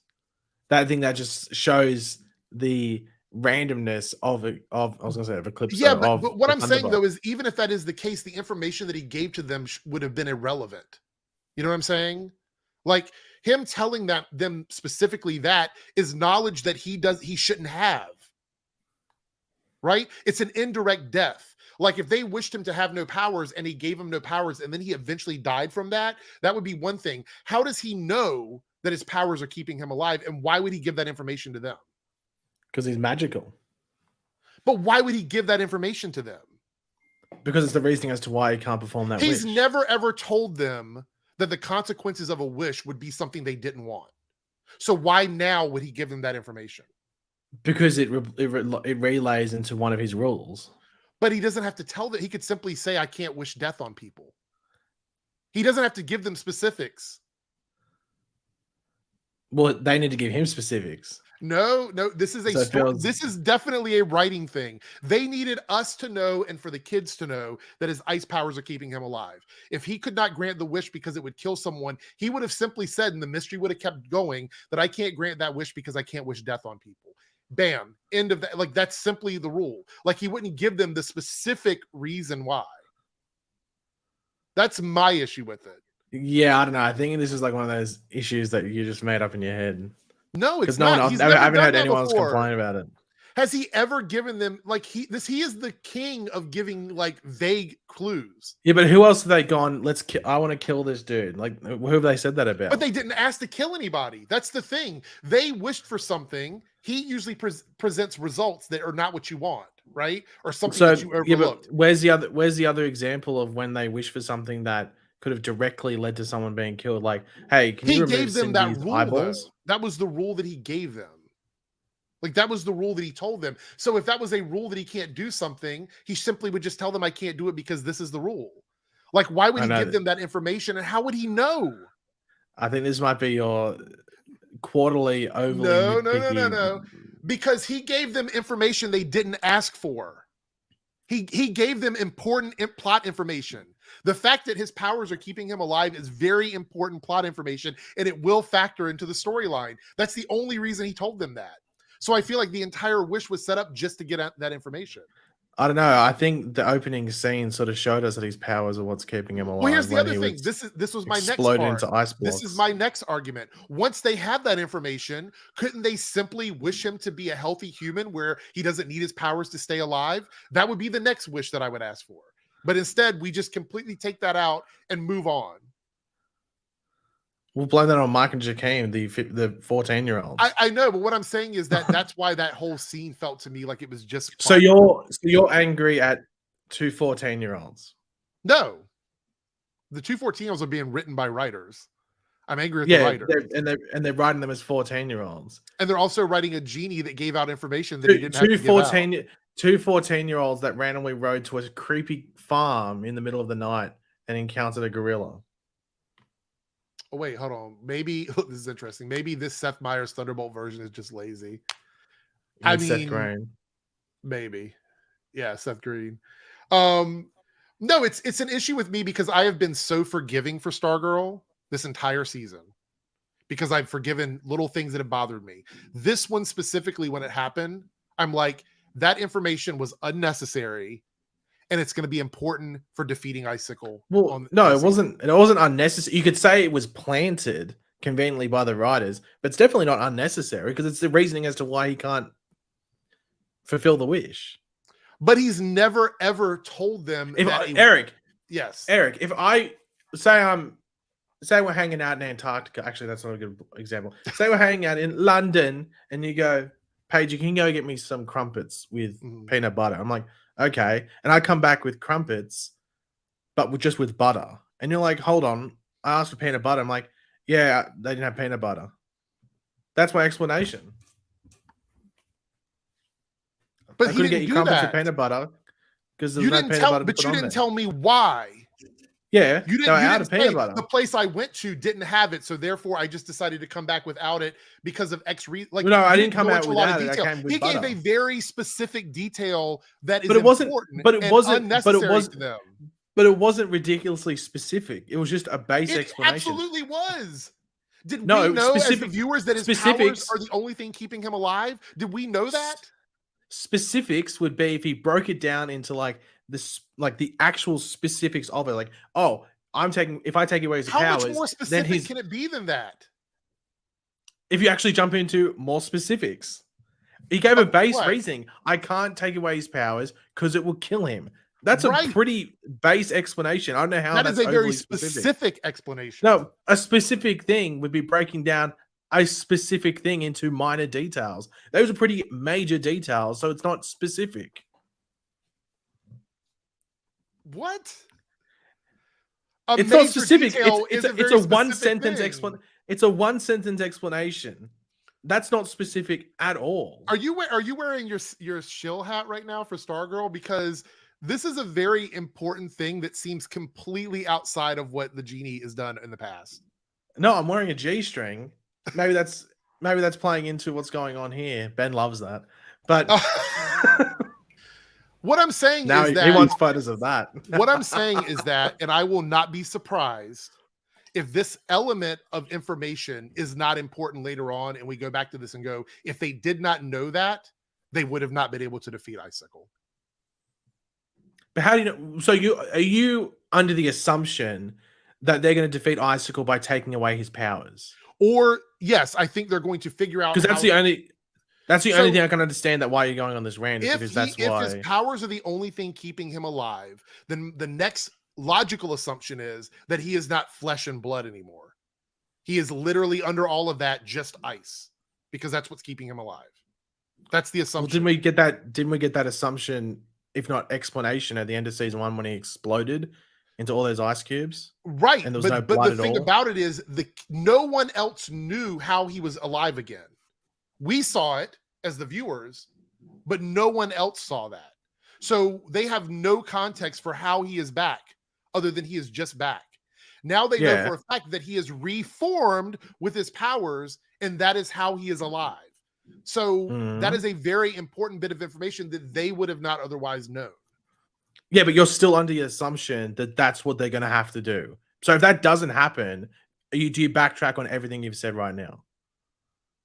I think that just shows the randomness of Eclipse. Yeah, but what I'm saying though is even if that is the case, the information that he gave to them would have been irrelevant. You know what I'm saying? Like Him telling them specifically that is knowledge that he shouldn't have. Right? It's an indirect death. Like if they wished him to have no powers and he gave him no powers and then he eventually died from that, that would be one thing. How does he know that his powers are keeping him alive? And why would he give that information to them? Because he's magical. But why would he give that information to them? Because it's the reasoning as to why he can't perform that wish. He's never ever told them that the consequences of a wish would be something they didn't want. So why now would he give them that information? Because it relays into one of his rules. But he doesn't have to tell that. He could simply say, I can't wish death on people. He doesn't have to give them specifics. Well, they need to give him specifics. No, this is this is definitely a writing thing. They needed us to know and for the kids to know that his ice powers are keeping him alive. If he could not grant the wish because it would kill someone, he would have simply said, and the mystery would have kept going, that I can't grant that wish because I can't wish death on people. Bam, end of that. Like that's simply the rule. Like he wouldn't give them the specific reason why. That's my issue with it. Yeah, I don't know. I think this is like one of those issues that you just made up in your head. No, it's not. I haven't heard anyone else complain about it. Has he ever given them like he is the king of giving like vague clues? Yeah, but who else have they gone? I want to kill this dude. Like who have they said that about? But they didn't ask to kill anybody. That's the thing. They wished for something. He usually presents results that are not what you want, right? Or something that you overlooked. Yeah, but where's the other example of when they wish for something that could have directly led to someone being killed? Like, hey, can you remove Cindy's eyeballs? That was the rule that he gave them. Like that was the rule that he told them. So if that was a rule that he can't do something, he simply would just tell them I can't do it because this is the rule. Like why would he give them that information and how would he know? I think this might be your quarterly overly No. Because he gave them information they didn't ask for. He gave them important plot information. The fact that his powers are keeping him alive is very important plot information, and it will factor into the storyline. That's the only reason he told them that. So I feel like the entire wish was set up just to get at that information. I don't know. I think the opening scene sort of showed us that his powers are what's keeping him alive. Well, here's the other thing. This was my next part. Into ice blocks. This is my next argument. Once they have that information, couldn't they simply wish him to be a healthy human where he doesn't need his powers to stay alive? That would be the next wish that I would ask for. But instead, we just completely take that out and move on. We'll blame that on Mike and Jakeem, the 14-year-olds. I know, but what I'm saying is that that's why that whole scene felt to me like it was just. So you're angry at two 14-year-olds? No, the two 14-year-olds are being written by writers. I'm angry at the writer, and they're writing them as 14-year-olds, and they're also writing a genie that gave out information that he didn't have to give out. Two 14-year-olds that randomly rode to a creepy farm in the middle of the night and encountered a gorilla. Oh, wait, hold on. Maybe this is interesting. Maybe this Seth Meyers Thunderbolt version is just lazy. Seth Green. Maybe. Yeah, Seth Green. No, it's an issue with me because I have been so forgiving for Stargirl this entire season because I've forgiven little things that have bothered me. This one specifically, when it happened, I'm like, that information was unnecessary. And it's going to be important for defeating Icicle. Well, no, it wasn't unnecessary. You could say it was planted conveniently by the writers, but it's definitely not unnecessary because it's the reasoning as to why he can't fulfill the wish. But he's never ever told them. Eric, if I say we're hanging out in Antarctica, actually that's not a good example. Say we're hanging out in London, and you go, Paige, you can go get me some crumpets with peanut butter. I'm like, okay. And I come back with crumpets, but just with butter. And you're like, hold on. I asked for peanut butter. I'm like, yeah, they didn't have peanut butter. That's my explanation. But I couldn't get you crumpets with peanut butter because there's no peanut butter. But you didn't tell me why. Yeah, you didn't peanut butter. The place I went to didn't have it, so therefore I just decided to come back without it because of X reason. Like, no, I didn't come out without it. I came with butter. Gave a very specific detail that is important. But it wasn't unnecessary to them. But it wasn't ridiculously specific. It was just a base explanation. Absolutely was. Did we know as the viewers that his powers are the only thing keeping him alive? Did we know that? Specifics would be if he broke it down into like the actual specifics of it. Like, oh, if I take away his powers, how much more specific can it be than that? if you actually jump into more specifics. He gave a base reasoning. I can't take away his powers because it will kill him. That's a pretty base explanation. I don't know how that is a very specific explanation. No, a specific thing would be breaking down a specific thing into minor details. Those are pretty major details, so it's not specific. What? It's not specific. It's a one sentence explanation. It's a one sentence explanation. That's not specific at all. Are you wearing your shill hat right now for Stargirl? Because this is a very important thing that seems completely outside of what the genie has done in the past. No, I'm wearing a G-string. Maybe that's playing into what's going on here. Ben loves that. But what I'm saying now is that he wants photos of that. What I'm saying is that, and I will not be surprised if this element of information is not important later on, and we go back to this and go, if they did not know that, they would have not been able to defeat Icicle. But how do you know? So are you under the assumption that they're going to defeat Icicle by taking away his powers? Or yes, I think they're going to figure out, because that's the only thing I can understand that why you're going on this rant. If his powers are the only thing keeping him alive, then the next logical assumption is that he is not flesh and blood anymore. He is literally under all of that just ice, because that's what's keeping him alive. That's the assumption. Well, didn't we get that assumption, if not explanation, at the end of season 1 when he exploded into all those ice cubes? Right. And there was no blood but the thing about it is no one else knew how he was alive again. We saw it as the viewers, but no one else saw that. So they have no context for how he is back, other than he is just back. Now they know for a fact that he is reformed with his powers, and that is how he is alive. So that is a very important bit of information that they would have not otherwise known. Yeah, but you're still under the assumption that that's what they're going to have to do. So if that doesn't happen, do you backtrack on everything you've said right now?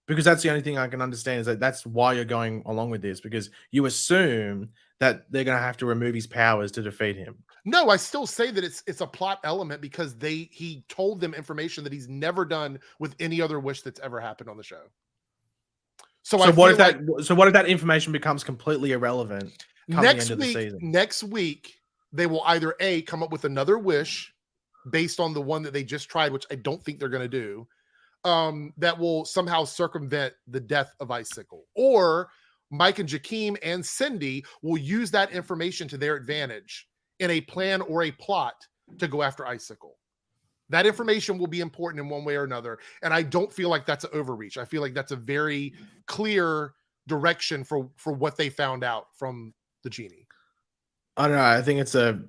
Because that's the only thing I can understand, is that that's why you're going along with this, because you assume that they're going to have to remove his powers to defeat him. No, I still say that it's a plot element, because he told them information that he's never done with any other wish that's ever happened on the show. So what if that information becomes completely irrelevant next week? They will either A, come up with another wish based on the one that they just tried, which I don't think they're going to do, that will somehow circumvent the death of Icicle, or Mike and Jakeem and Cindy will use that information to their advantage in a plan or a plot to go after Icicle. That information will be important in one way or another, and I don't feel like that's an overreach. I feel like that's a very clear direction for what they found out from the genie. I don't know. I think it's a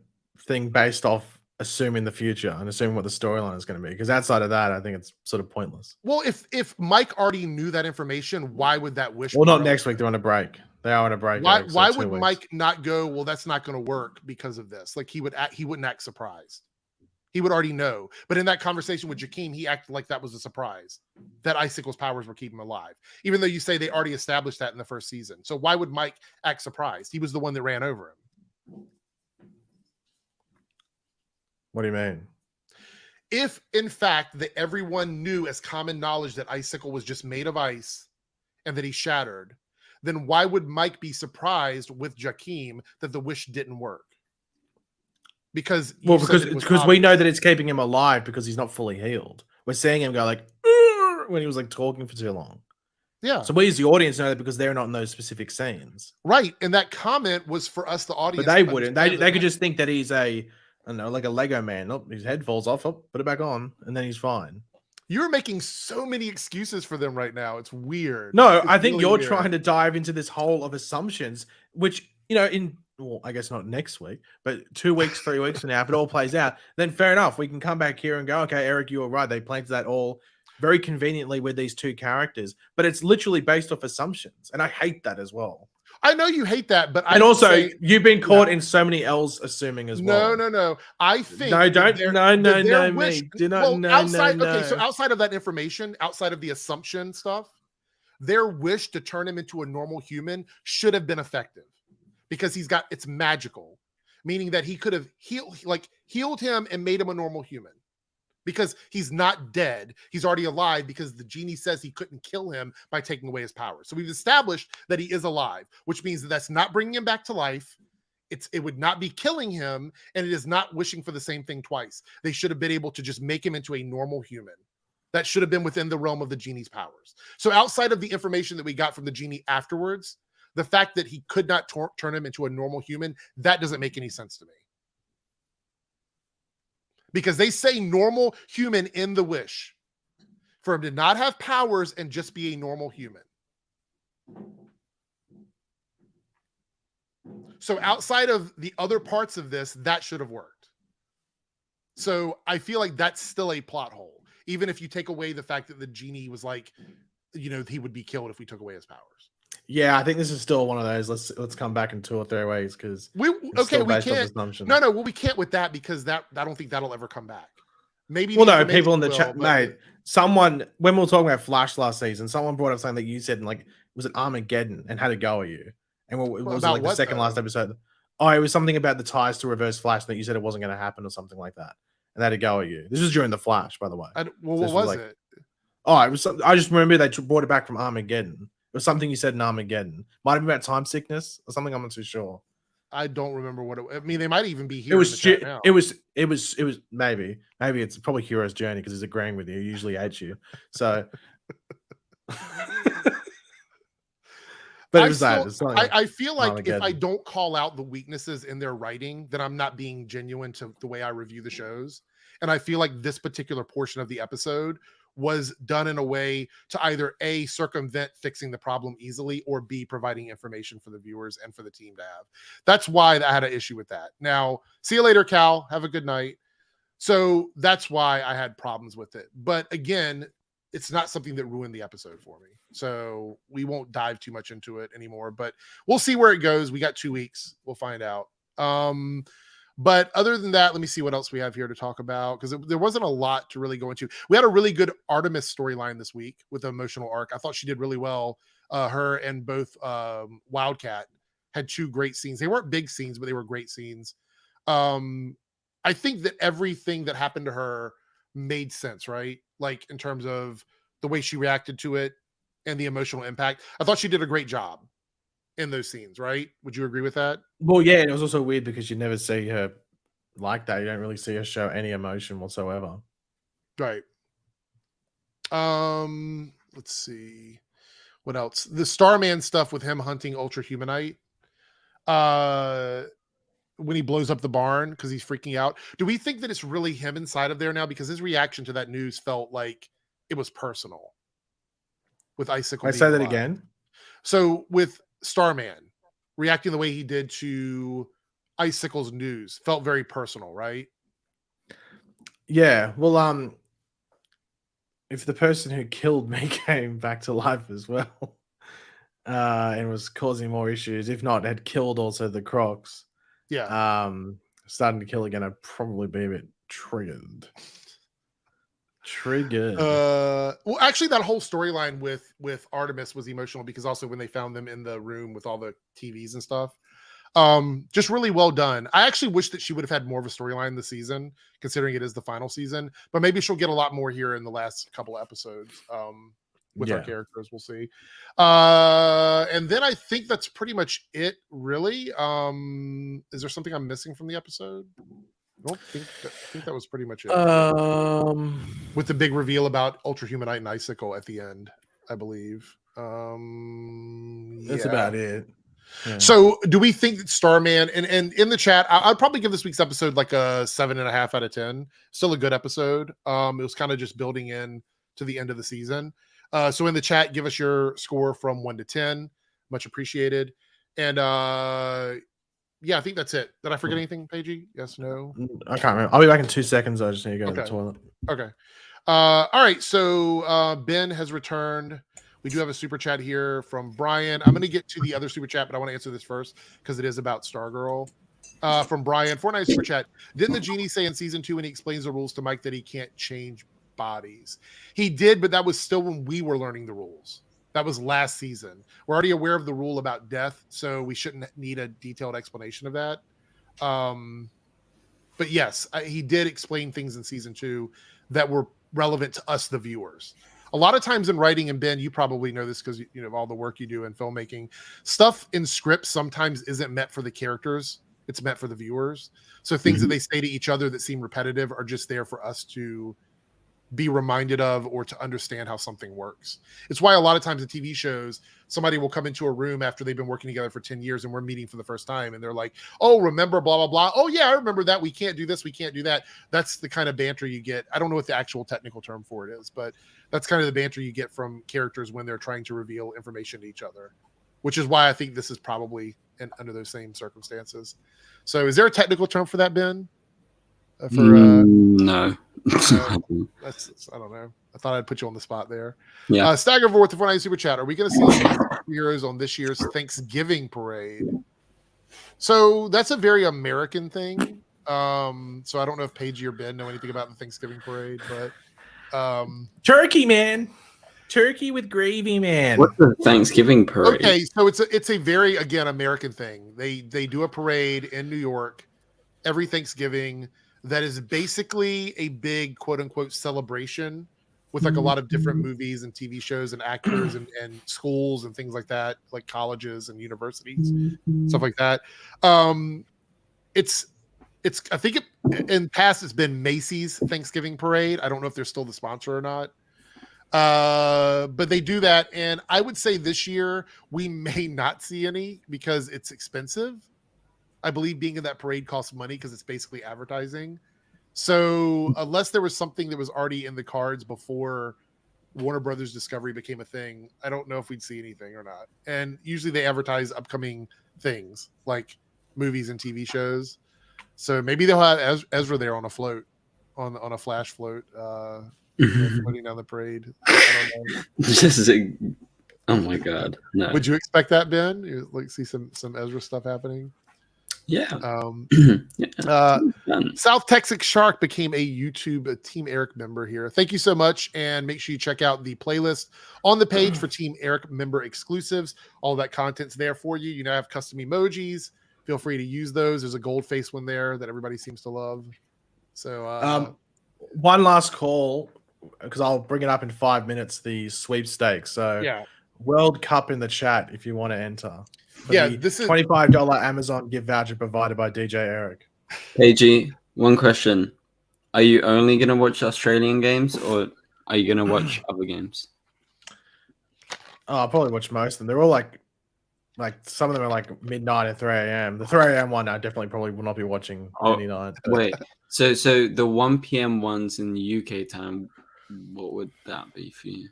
thing based off assuming the future and assuming what the storyline is going to be, because outside of that, I think it's sort of pointless. Well, if Mike already knew that information, why would that wish? Well, not next week. They're on a break. They are on a break. Why would Mike not go, well, that's not going to work because of this? Like he wouldn't act surprised. He would already know. But in that conversation with Jakeem, he acted like that was a surprise, that Icicle's powers were keeping him alive, even though you say they already established that in the first season. So why would Mike act surprised? He was the one that ran over him. What do you mean? If, in fact, that everyone knew as common knowledge that Icicle was just made of ice and that he shattered, then why would Mike be surprised with Jakeem that the wish didn't work? Because we know that it's keeping him alive because he's not fully healed. We're seeing him go like when he was like talking for too long. Yeah. So we as the audience know that because they're not in those specific scenes. Right. And that comment was for us, the audience. But they wouldn't. They could just think that he's like a Lego man. Oh, his head falls off. Oh, put it back on, and then he's fine. You're making so many excuses for them right now. It's weird. No, I think you're trying to dive into this hole of assumptions, which, well, I guess not next week, but 2 weeks, 3 weeks from now, if it all plays out, then fair enough. We can come back here and go, okay, Eric, you were right. They planted that all very conveniently with these two characters, but it's literally based off assumptions. And I hate that as well. I know you hate that, but you've been caught in so many L's assuming as well. No. I think so outside of that information, outside of the assumption stuff, their wish to turn him into a normal human should have been effective, because it's magical, meaning that he could have healed him and made him a normal human, because he's not dead. He's already alive because the genie says he couldn't kill him by taking away his powers. So we've established that he is alive, which means that that's not bringing him back to life. It would not be killing him, and it is not wishing for the same thing twice. They should have been able to just make him into a normal human. That should have been within the realm of the genie's powers. So outside of the information that we got from the genie afterwards, the fact that he could not turn him into a normal human, that doesn't make any sense to me. Because they say normal human in the wish. For him to not have powers and just be a normal human. So outside of the other parts of this, that should have worked. So I feel like that's still a plot hole. Even if you take away the fact that the genie was like, he would be killed if we took away his powers. Yeah, I think this is still one of those. Let's come back in 2 or 3 ways because we can't. No, we can't with that because I don't think that'll ever come back. Maybe. Well, no, people in the chat, mate. Someone when we were talking about Flash last season, someone brought up something that you said, and like, was it Armageddon and had a go at you? And it was like the second last episode. Oh, it was something about the ties to Reverse Flash that you said it wasn't going to happen or something like that, and they had a go at you. This was during the Flash, by the way. What was it? Oh, it was. I just remember they brought it back from Armageddon. It was something you said in Armageddon. Might have been about time sickness or something. I'm not too sure. I don't remember what it. I mean, they might even be here. It was maybe it's probably Hero's Journey because he's agreeing with you. He usually hates you. So, but it was I feel like if I don't call out the weaknesses in their writing, then I'm not being genuine to the way I review the shows. And I feel like this particular portion of the episode was done in a way to either A, circumvent fixing the problem easily, or B, providing information for the viewers and for the team to have. That's why I had an issue with that. Now, see you later, Cal. Have a good night. So that's why I had problems with it. But again, it's not something that ruined the episode for me. So we won't dive too much into it anymore, but we'll see where it goes. We got 2 weeks. We'll find out. But other than that, let me see what else we have here to talk about because there wasn't a lot to really go into. We had a really good Artemis storyline this week with the emotional arc. I thought she did really well. Her and both Wildcat had 2 great scenes. They weren't big scenes, but they were great scenes. I think that everything that happened to her made sense, right? Like in terms of the way she reacted to it and the emotional impact. I thought she did a great job in those scenes, right? Would you agree with that? Well, yeah, and it was also weird because you never see her like that. You don't really see her show any emotion whatsoever. Right. Let's see. What else? The Starman stuff with him hunting Ultra Humanite. When he blows up the barn because he's freaking out. Do we think that it's really him inside of there now? Because his reaction to that news felt like it was personal. With Icicle. I say that again. So with Starman reacting the way he did to Icicle's news felt very personal, right? Yeah. Well, if the person who killed me came back to life as well, and was causing more issues, if not had killed also the Crocs, starting to kill again, I'd probably be a bit triggered. Well, actually, that whole storyline with Artemis was emotional because also when they found them in the room with all the TVs and stuff, just really well done. I actually wish that she would have had more of a storyline this season, considering it is the final season. But maybe she'll get a lot more here in the last couple of episodes with our characters. We'll see. And then I think that's pretty much it, really. Is there something I'm missing from the episode? I think that was pretty much it. With the big reveal about Ultra Humanite and Icicle at the end, I believe. That's about it. Yeah. So do we think that Starman and in the chat, I'd probably give this week's episode like a 7.5 out of 10. Still a good episode. It was kind of just building in to the end of the season. So in the chat, give us your score from 1 to 10. Much appreciated. And yeah, I think that's it. Did I forget anything, Paigey? Yes, no? I can't remember. I'll be back in 2 seconds. I just need to go to the toilet. Okay. All right. So Ben has returned. We do have a super chat here from Brian. I'm going to get to the other super chat, but I want to answer this first because it is about Stargirl. From Brian, Fortnite super chat. Didn't the genie say in season 2 when he explains the rules to Mike that he can't change bodies? He did, but that was still when we were learning the rules. That was last season. We're already aware of the rule about death, so we shouldn't need a detailed explanation of that. But yes, he did explain things in season 2 that were relevant to us, the viewers. A lot of times in writing, and Ben, you probably know this because you know all the work you do in filmmaking, stuff in scripts sometimes isn't meant for the characters, it's meant for the viewers. So things that they say to each other that seem repetitive are just there for us to be reminded of or to understand how something works. It's why a lot of times in TV shows, somebody will come into a room after they've been working together for 10 years and we're meeting for the first time. And they're like, oh, remember blah, blah, blah. Oh yeah, I remember that. We can't do this. We can't do that. That's the kind of banter you get. I don't know what the actual technical term for it is, but that's kind of the banter you get from characters when they're trying to reveal information to each other, which is why I think this is probably under those same circumstances. So is there a technical term for that, Ben? No. I don't know. I thought I'd put you on the spot there. Yeah. Staggervorth, the 490 super chat. Are we going to see heroes on this year's Thanksgiving parade? So that's a very American thing. So I don't know if Paige or Ben know anything about the Thanksgiving parade, but turkey, man. Turkey with gravy, man. What's the Thanksgiving parade? Okay, so it's a very, again, American thing. They do a parade in New York every Thanksgiving that is basically a big quote unquote celebration with like a lot of different movies and TV shows and actors and schools and things like that, like colleges and universities, stuff like that. It's I think in past it's been Macy's Thanksgiving parade. I don't know if they're still the sponsor or not. But they do that, and I would say this year we may not see any because it's expensive. I believe being in that parade costs money because it's basically advertising. So unless there was something that was already in the cards before Warner Brothers Discovery became a thing, I don't know if we'd see anything or not. And usually they advertise upcoming things like movies and TV shows. So maybe they'll have Ezra there on a float, on a flash float, floating down the parade. I don't know. This is oh my god! No. Would you expect that, Ben? You like see some Ezra stuff happening? Yeah. South Texas Shark became a YouTube Team Eric member here. Thank you so much, and make sure you check out the playlist on the page for Team Eric member exclusives. All that content's there for you. You now have custom emojis. Feel free to use those. There's a gold face one there that everybody seems to love. So one last call, because I'll bring it up in 5 minutes, the sweepstakes. So yeah, World Cup in the chat if you want to enter. Yeah, this is $25 Amazon gift voucher provided by DJ Eric. AG, one question. Are you only going to watch Australian games, or are you going to watch other games? Oh, I'll probably watch most of them. They're all like some of them are like midnight and 3 a.m. The 3 a.m. one I definitely probably will not be watching any night. Wait, so the 1 p.m. ones in the UK time, what would that be for you?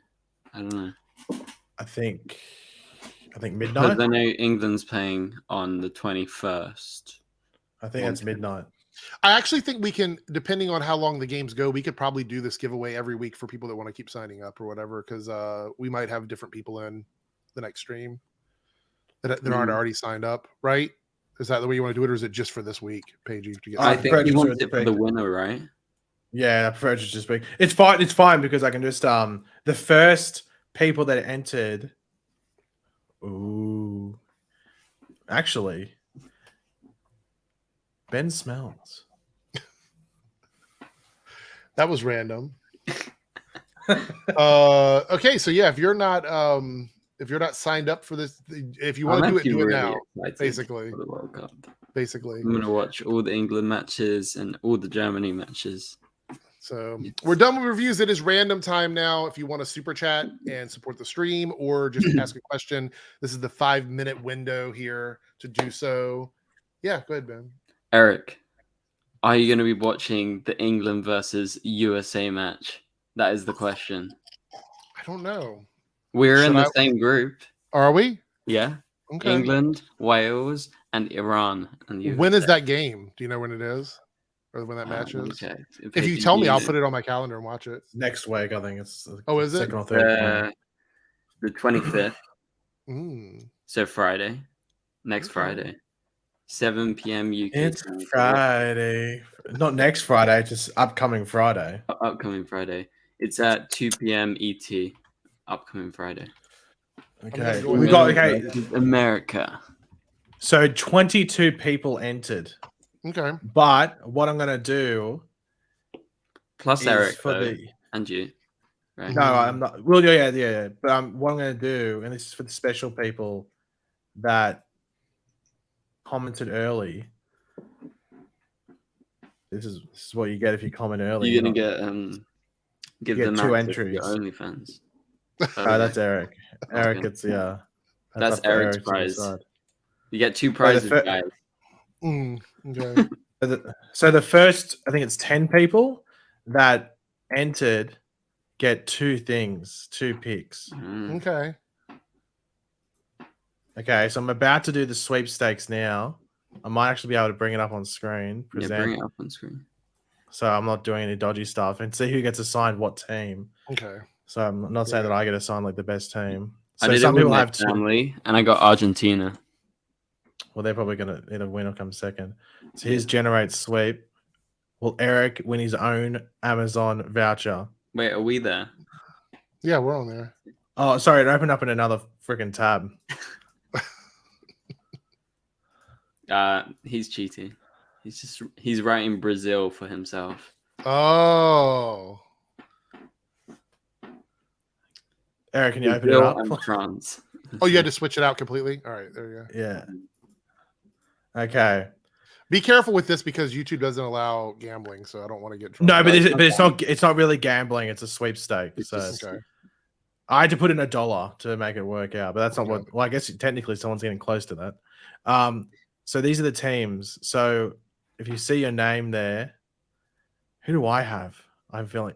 I don't know. I think midnight. Because I know England's playing on the 21st. I think it's midnight. I actually think we can, depending on how long the games go, we could probably do this giveaway every week for people that want to keep signing up or whatever, because we might have different people in the next stream that aren't already signed up, right? Is that the way you want to do it, or is it just for this week, Paige? I think you want it for the winner, right? Yeah, I prefer it to just be. It's fine. It's fine because I can just the first people that entered. Ooh, actually, Ben smells. That was random. Okay, so yeah, if you're not signed up for this, if you want to do it really now. Basically, for the World Cup. Basically, I'm gonna watch all the England matches and all the Germany matches. So we're done with reviews. It is random time now. If you want to super chat and support the stream or just ask a question, this is the 5-minute window here to do so. Yeah, go ahead, Ben. Eric, are you going to be watching the England versus USA match? That is the question. I don't know. We're in the same group. Are we? Yeah. Okay. England, Wales, and Iran. And when is that game? Do you know when it is? Or when that match is? Okay. If you tell me, I'll put it on my calendar and watch it. Next week, I think it's. Oh, is it? Second or third. The 25th. So Friday. Next Friday. 7 p.m. UK. It's Friday. Not next Friday, just upcoming Friday. Upcoming Friday. It's at 2 p.m. ET. Upcoming Friday. Okay. We got America. So 22 people entered. Okay. But what I'm going to do Plus is Eric for though, and you. Right? No, I'm not. Well, yeah. But what I'm going to do, and this is for the special people that commented early. This is what you get if you comment early. You're gonna give them 2 access to entries. your OnlyFans. Oh, that's Eric. Eric gets That's Eric's prize. You get 2 prizes, guys. Okay. So the first, I think it's 10 people that entered get 2 things, 2 picks. Okay. Okay, so I'm about to do the sweepstakes now. I might actually be able to bring it up on screen. Yeah, bring it up on screen. So I'm not doing any dodgy stuff and see who gets assigned what team. Okay. So I'm not saying that I get assigned like the best team. So I did some it with people my have family, and I got Argentina. Well, they're probably going to either win or come second. So here's generate sweep. Will Eric win his own Amazon voucher? Wait, are we there? Yeah, we're on there. Oh, sorry. It opened up in another freaking tab. He's cheating. He's writing Brazil for himself. Oh. Eric, can you open it up? And France. Oh, you had to switch it out completely? All right, there you go. Yeah. Okay. Be careful with this because YouTube doesn't allow gambling, so I don't want to get trouble. No, but it's not really gambling. It's a sweepstake. So okay. I had to put in $1 to make it work out, but that's not what. Well, I guess technically someone's getting close to that. So these are the teams. So if you see your name there, who do I have? I'm feeling.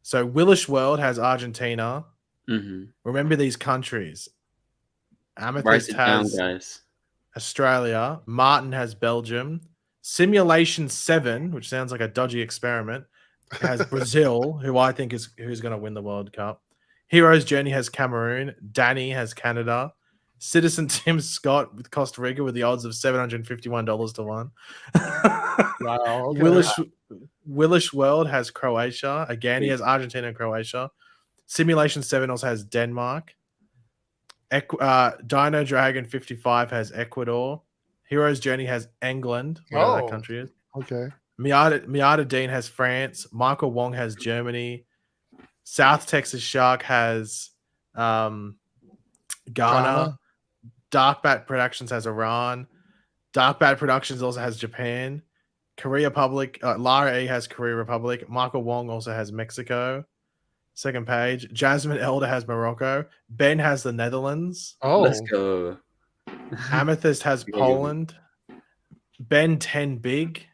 So Willish World has Argentina. Mm-hmm. Remember these countries. Amethyst has Australia. Martin has Belgium. Simulation 7, which sounds like a dodgy experiment, has Brazil, who I think is who's going to win the World Cup. Hero's Journey has Cameroon. Danny has Canada. Citizen Tim Scott with Costa Rica with the odds of $751 to 1. Wow. Okay. Willish World has Croatia. Again, he has Argentina and Croatia. Simulation 7 also has Denmark. Dino Dragon 55 has Ecuador. Hero's Journey has England, whatever that country is. Okay. Miata Dean has France. Michael Wong has Germany. South Texas Shark has Ghana. Darkbat Productions has Iran. Darkbat Productions also has Japan. Korea Republic. Lara E has Korea Republic. Michael Wong also has Mexico. Second page. Jasmine Elder has Morocco. Ben has the Netherlands. Oh, let's go. Amethyst has Poland. Ben 10 Big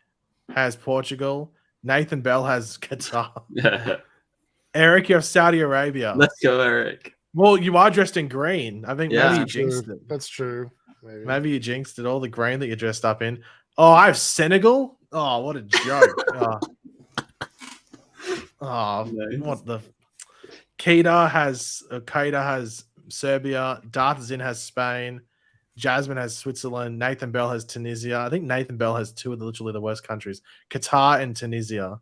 has Portugal. Nathan Bell has Qatar. Eric, you have Saudi Arabia. Let's go, Eric. Well, you are dressed in green. I think maybe you jinxed it. That's true. Maybe you jinxed it. All the green that you're dressed up in. Oh, I have Senegal. Oh, what a joke. Nice. What the... Keita has Serbia. Darth Zin has Spain. Jasmine has Switzerland. Nathan Bell has Tunisia. I think Nathan Bell has two of literally the worst countries, Qatar and Tunisia.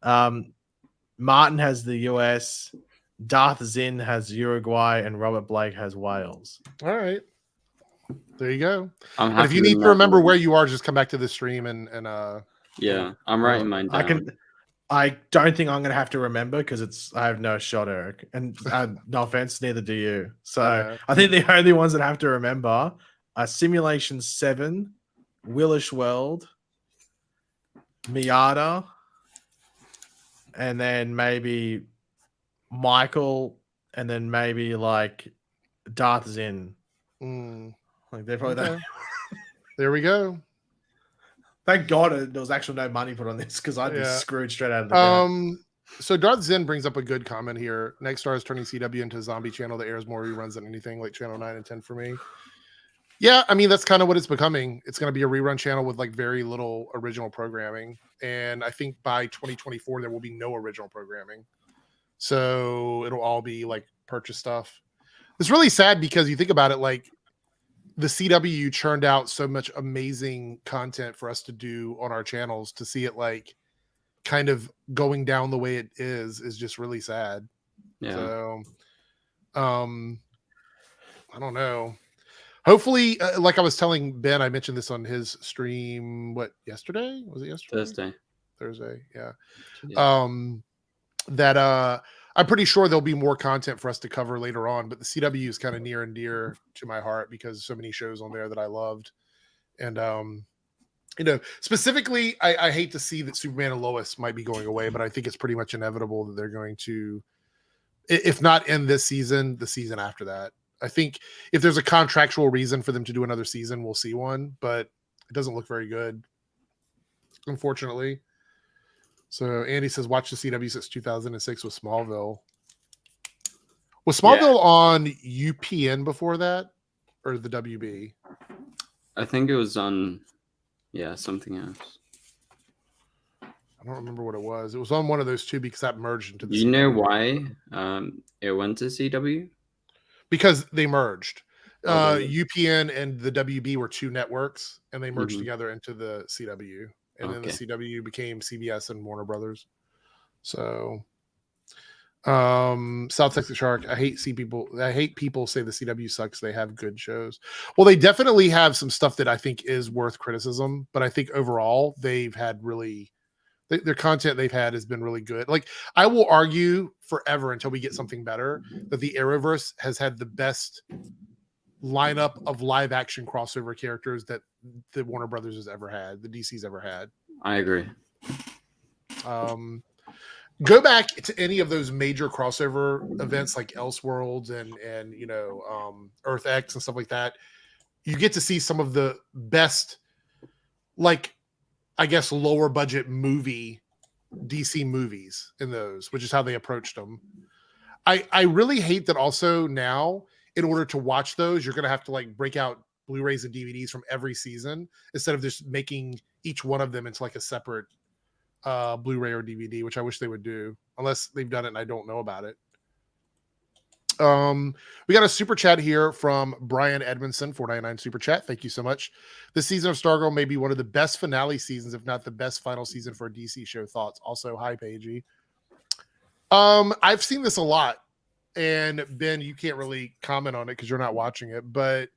Martin has the US. Darth Zin has Uruguay, and Robert Blake has Wales. All right. There you go. And if you need to remember where you are, just come back to the stream and yeah, I'm writing mine down. I don't think I'm going to have to remember because I have no shot, Eric. And no offense, neither do you. So I think the only ones that I have to remember are Simulation 7, Willish World, Miata, and then maybe Michael, and then maybe like Darth Zin. Like they're probably that. There we go. Thank God there was actually no money put on this because I'd be screwed straight out of the game. So Darth Zin brings up a good comment here. Next Star is turning CW into a zombie channel that airs more reruns than anything, like Channel 9 and 10 for me. Yeah, I mean, that's kind of what it's becoming. It's going to be a rerun channel with like very little original programming. And I think by 2024, there will be no original programming. So it'll all be like purchase stuff. It's really sad because you think about it, like the CW churned out so much amazing content for us to do on our channels. To see it like kind of going down the way it is just really sad. Yeah. So, I don't know. Hopefully, like I was telling Ben, I mentioned this on his stream. What, yesterday? Was it yesterday? Thursday. Yeah. Yeah. That I'm pretty sure there'll be more content for us to cover later on, but the CW is kind of near and dear to my heart because so many shows on there that I loved. And specifically, I hate to see that Superman and Lois might be going away, but I think it's pretty much inevitable that they're going to, if not in this season, the season after that. I think if there's a contractual reason for them to do another season, we'll see one, but it doesn't look very good, unfortunately. So Andy says, watch the CW since 2006 with Smallville. Was Smallville on UPN before that, or the WB? I think it was on, something else. I don't remember what it was. It was on one of those two because that merged into the You CW. know why it went to CW? Because they merged. Okay. UPN and the WB were two networks, and they merged together into the CW. And then the CW became CBS and Warner Brothers. So, South Texas Shark. I hate people say the CW sucks. They have good shows. Well, they definitely have some stuff that I think is worth criticism, but I think overall they've had really their content they've had has been really good. Like, I will argue forever until we get something better that the Arrowverse has had the best lineup of live action crossover characters that the Warner Brothers has ever had, the DC's ever had. I agree. Go back to any of those major crossover events like Elseworlds and Earth X and stuff like that. You get to see some of the best, like, I guess, lower budget movie DC movies in those, which is how they approached them. I really hate that also now, in order to watch those, you're going to have to like break out Blu-rays and DVDs from every season instead of just making each one of them into like a separate Blu-ray or DVD, which I wish they would do, unless they've done it and I don't know about it. We got a super chat here from Brian Edmondson, 499 super chat. Thank you so much. This season of Stargirl may be one of the best finale seasons, if not the best final season for a DC show. Thoughts? Also, hi, Paigey. I've seen this a lot, and Ben, you can't really comment on it because you're not watching it, but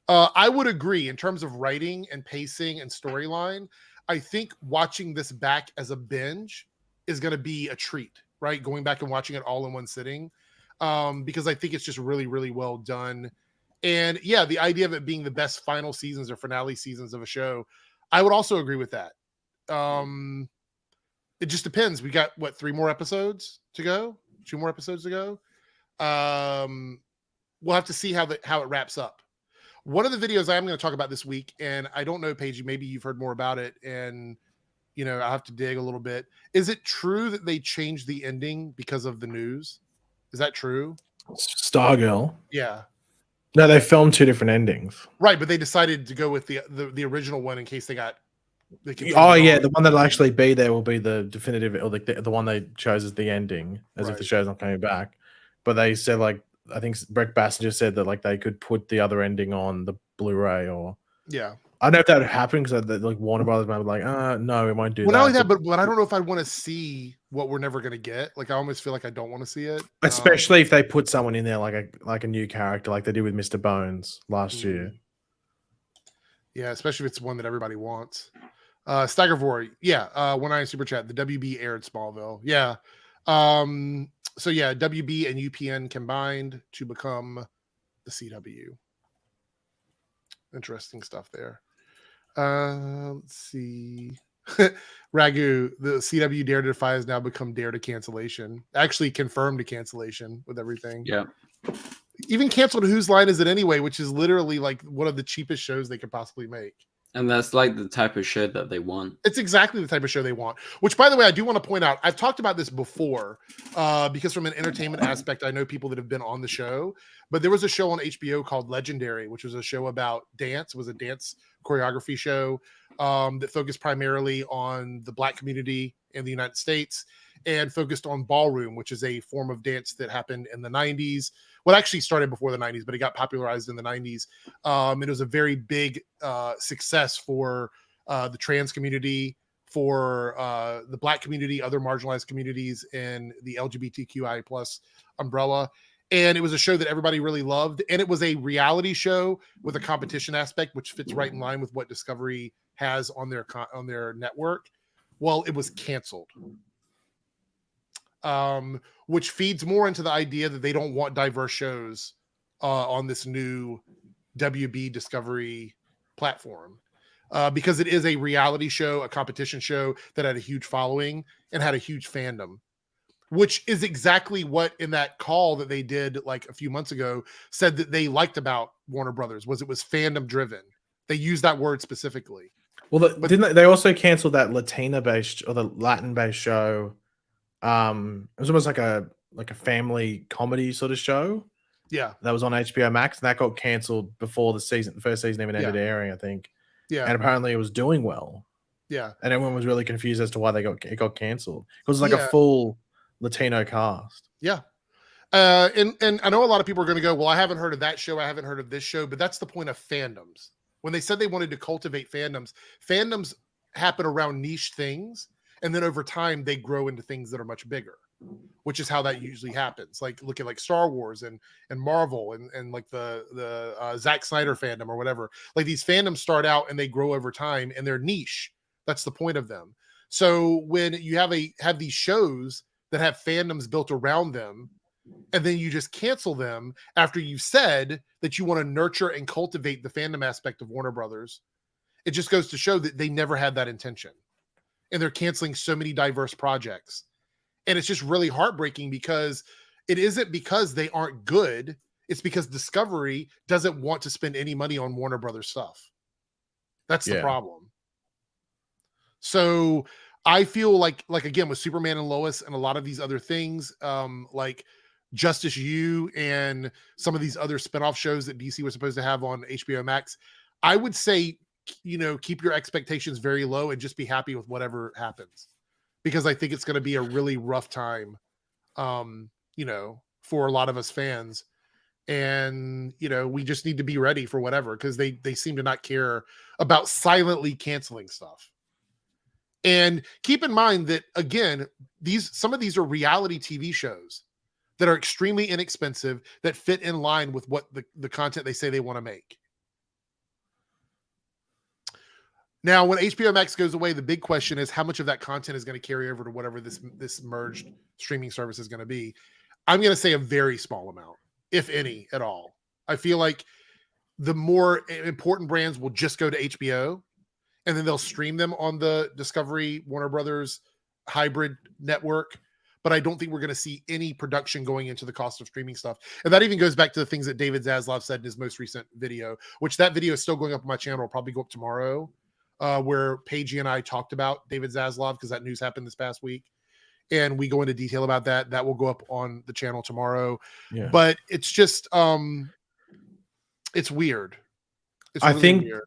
I would agree in terms of writing and pacing and storyline. I think watching this back as a binge is going to be a treat, right? Going back and watching it all in one sitting. Because I think it's just really, really well done. And yeah, the idea of it being the best final seasons or finale seasons of a show, I would also agree with that. It just depends. We got 3 more episodes to go, 2 more episodes to go. We'll have to see how it wraps up. One of the videos I'm going to talk about this week, and I don't know, Paige, maybe you've heard more about it, and I'll have to dig a little bit. Is it true that they changed the ending because of the news? Is that true? Stargirl. Yeah. No, they filmed 2 different endings. Right, but they decided to go with the original one in case they got. The one that'll actually be there will be the definitive, or the one they chose as the ending, as if the show's not coming back. But they said, like, I think Brett Bassinger said that like they could put the other ending on the Blu-ray, or I don't know if that would happen because like Warner Brothers might be like, no, we won't do that. Well, not only that, but I don't know if I want to see what we're never going to get. Like, I almost feel like I don't want to see it, especially if they put someone in there like a new character, like they did with Mr. Bones last year. Yeah, especially if it's one that everybody wants. Staggervor, 19 super chat. The WB aired Smallville. Yeah. So yeah, WB and UPN combined to become the CW. Interesting stuff there. Let's see. Ragu, the CW Dare to Defy has now become Dare to Cancellation. Actually confirmed to cancellation with everything. Yeah. Even canceled Whose Line Is It Anyway, which is literally like one of the cheapest shows they could possibly make. And that's like the type of show that they want. It's exactly the type of show they want. Which, by the way, I do want to point out, I've talked about this before, because from an entertainment aspect, I know people that have been on the show. But there was a show on HBO called Legendary, which was a show about dance. It was a dance choreography show that focused primarily on the Black community in the United States and focused on ballroom, which is a form of dance that happened in the 90s. Well, it actually started before the 90s, but it got popularized in the 90s. It was a very big success for the trans community, for the Black community, other marginalized communities, and the LGBTQI plus umbrella. And it was a show that everybody really loved. And it was a reality show with a competition aspect, which fits right in line with what Discovery has on their network. Well, it was canceled. Which feeds more into the idea that they don't want diverse shows on this new WB Discovery platform. Because it is a reality show, a competition show that had a huge following and had a huge fandom, which is exactly what in that call that they did like a few months ago said that they liked about Warner Brothers was it was fandom driven. They used that word specifically. Well, didn't they also canceled that Latina-based or the Latin-based show? It was almost like a family comedy sort of show. Yeah, that was on HBO Max, and that got canceled before the first season even ended airing, I think. Yeah, and apparently it was doing well. Yeah, and everyone was really confused as to why it got canceled because it was like a full Latino cast. Yeah. And I know a lot of people are going to go, well, I haven't heard of that show. I haven't heard of this show, but that's the point of fandoms. When they said they wanted to cultivate fandoms happen around niche things. And then over time, they grow into things that are much bigger, which is how that usually happens. Like look at like Star Wars and Marvel and like the Zack Snyder fandom or whatever. Like these fandoms start out and they grow over time and they're niche. That's the point of them. So when you have these shows that have fandoms built around them, and then you just cancel them after you've said that you want to nurture and cultivate the fandom aspect of Warner Brothers, it just goes to show that they never had that intention. And they're canceling so many diverse projects. And it's just really heartbreaking because it isn't because they aren't good. It's because Discovery doesn't want to spend any money on Warner Brothers stuff. That's the problem. So I feel like again, with Superman and Lois and a lot of these other things, like Justice U and some of these other spinoff shows that DC was supposed to have on HBO Max, I would say, keep your expectations very low and just be happy with whatever happens, because I think it's going to be a really rough time, for a lot of us fans. And, we just need to be ready for whatever, because they seem to not care about silently canceling stuff. And keep in mind that, again, some of these are reality TV shows that are extremely inexpensive, that fit in line with what the content they say they want to make. Now, when HBO Max goes away, the big question is how much of that content is going to carry over to whatever this merged streaming service is going to be. I'm going to say a very small amount, if any at all. I feel like the more important brands will just go to HBO, and then they'll stream them on the Discovery Warner Brothers hybrid network. But I don't think we're going to see any production going into the cost of streaming stuff. And that even goes back to the things that David Zaslav said in his most recent video, which that video is still going up on my channel. It'll probably go up tomorrow, where Paige and I talked about David Zaslav, because that news happened this past week. And we go into detail about that. That will go up on the channel tomorrow. Yeah. But it's just, it's weird. It's really weird.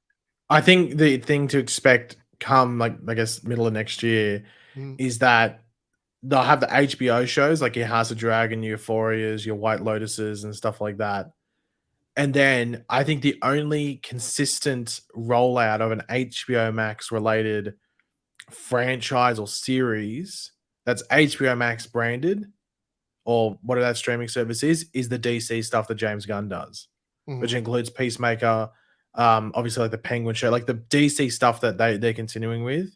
I think the thing to expect come, like, I guess, middle of next year is that they'll have the HBO shows like your House of Dragon, your Euphorias, your White Lotuses and stuff like that. And then I think the only consistent rollout of an HBO Max related franchise or series that's HBO Max branded, or whatever that streaming service is the DC stuff that James Gunn does, which includes Peacemaker, obviously like the Penguin show, like the DC stuff that they're continuing with.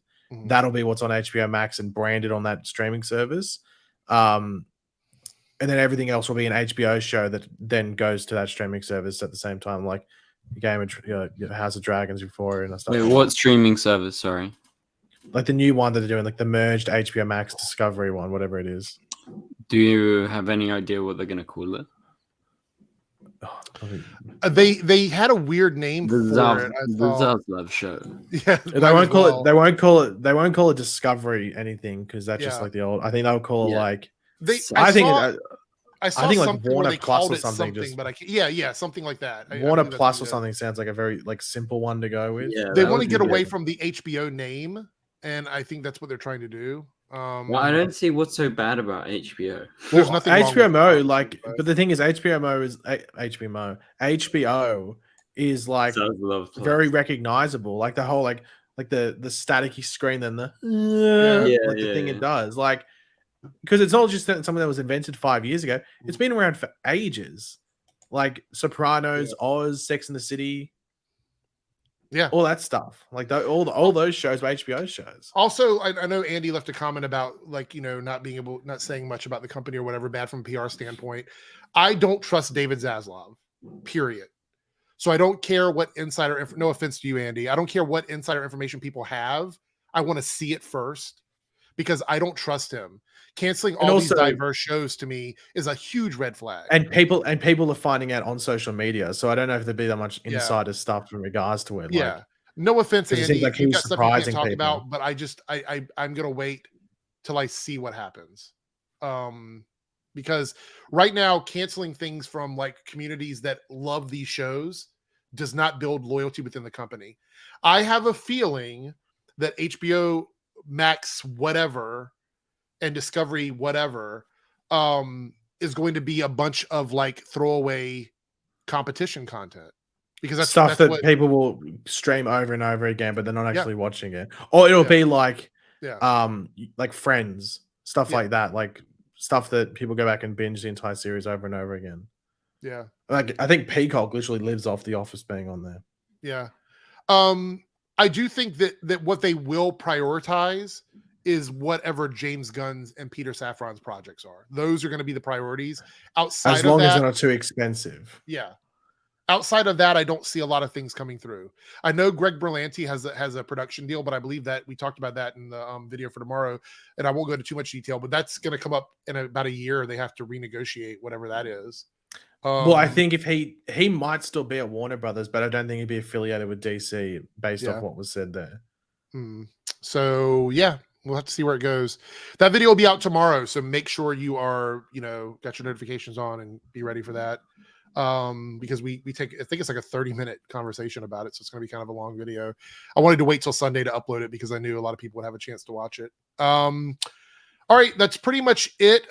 That'll be what's on HBO Max and branded on that streaming service. And then everything else will be an HBO show that then goes to that streaming service at the same time, like Game of House of Dragons, Euphoria, and stuff. Wait, what streaming service? Sorry, like the new one that they're doing, like the merged HBO Max Discovery one, whatever it is. Do you have any idea what they're gonna call it? They had a weird name for it. The Zaslav show. Yeah, they won't call it Discovery anything, because that's just like the old. I think they'll call it like. I think like Warner Plus or something. Something like that. Warner Plus or something sounds like a very like simple one to go with. Yeah, they want to get away from the HBO name, and I think that's what they're trying to do. Well, I don't see what's so bad about HBO. There's nothing HBO like, but the thing is, HBO is like very recognizable. Like the whole like the staticky screen and the thing it does, like, because it's not just something that was invented 5 years ago. It's been around for ages. Like Sopranos, Oz, Sex and the City. Yeah, all that stuff. Like all those shows were HBO shows. Also, I know Andy left a comment about like not saying much about the company or whatever, bad from a PR standpoint. I don't trust David Zaslav. Period. So I don't care what insider. No offense to you, Andy. I don't care what insider information people have. I want to see it first because I don't trust him. Canceling all these diverse shows to me is a huge red flag. And people are finding out on social media. So I don't know if there'd be that much insider stuff in regards to it. Yeah. Like, no offense, Andy. Like You've got stuff you can't talk about, but I'm gonna wait till I see what happens. Because right now, canceling things from like communities that love these shows does not build loyalty within the company. I have a feeling that HBO Max whatever and Discovery whatever is going to be a bunch of like throwaway competition content, because that's stuff that people will stream over and over again, but they're not actually watching it. Or it'll be like Friends, stuff like that, like stuff that people go back and binge the entire series over and over again. Yeah. Like I think Peacock literally lives off The Office being on there. Yeah. I do think that what they will prioritize is whatever James Gunn's and Peter Safran's projects are. Those are going to be the priorities. Outside as long of that, as they're not too expensive. Yeah. Outside of that, I don't see a lot of things coming through. I know Greg Berlanti has a production deal, but I believe that we talked about that in the video for tomorrow, and I won't go into too much detail, but that's going to come up in about a year. They have to renegotiate whatever that is. Well, I think if he might still be at Warner Brothers, but I don't think he'd be affiliated with DC based off what was said there. So yeah, we'll have to see where it goes. That video will be out tomorrow, so make sure you are, got your notifications on and be ready for that. Because we take, I think it's like a 30-minute conversation about it, so it's going to be kind of a long video. I wanted to wait till Sunday to upload it because I knew a lot of people would have a chance to watch it. All right, that's pretty much it.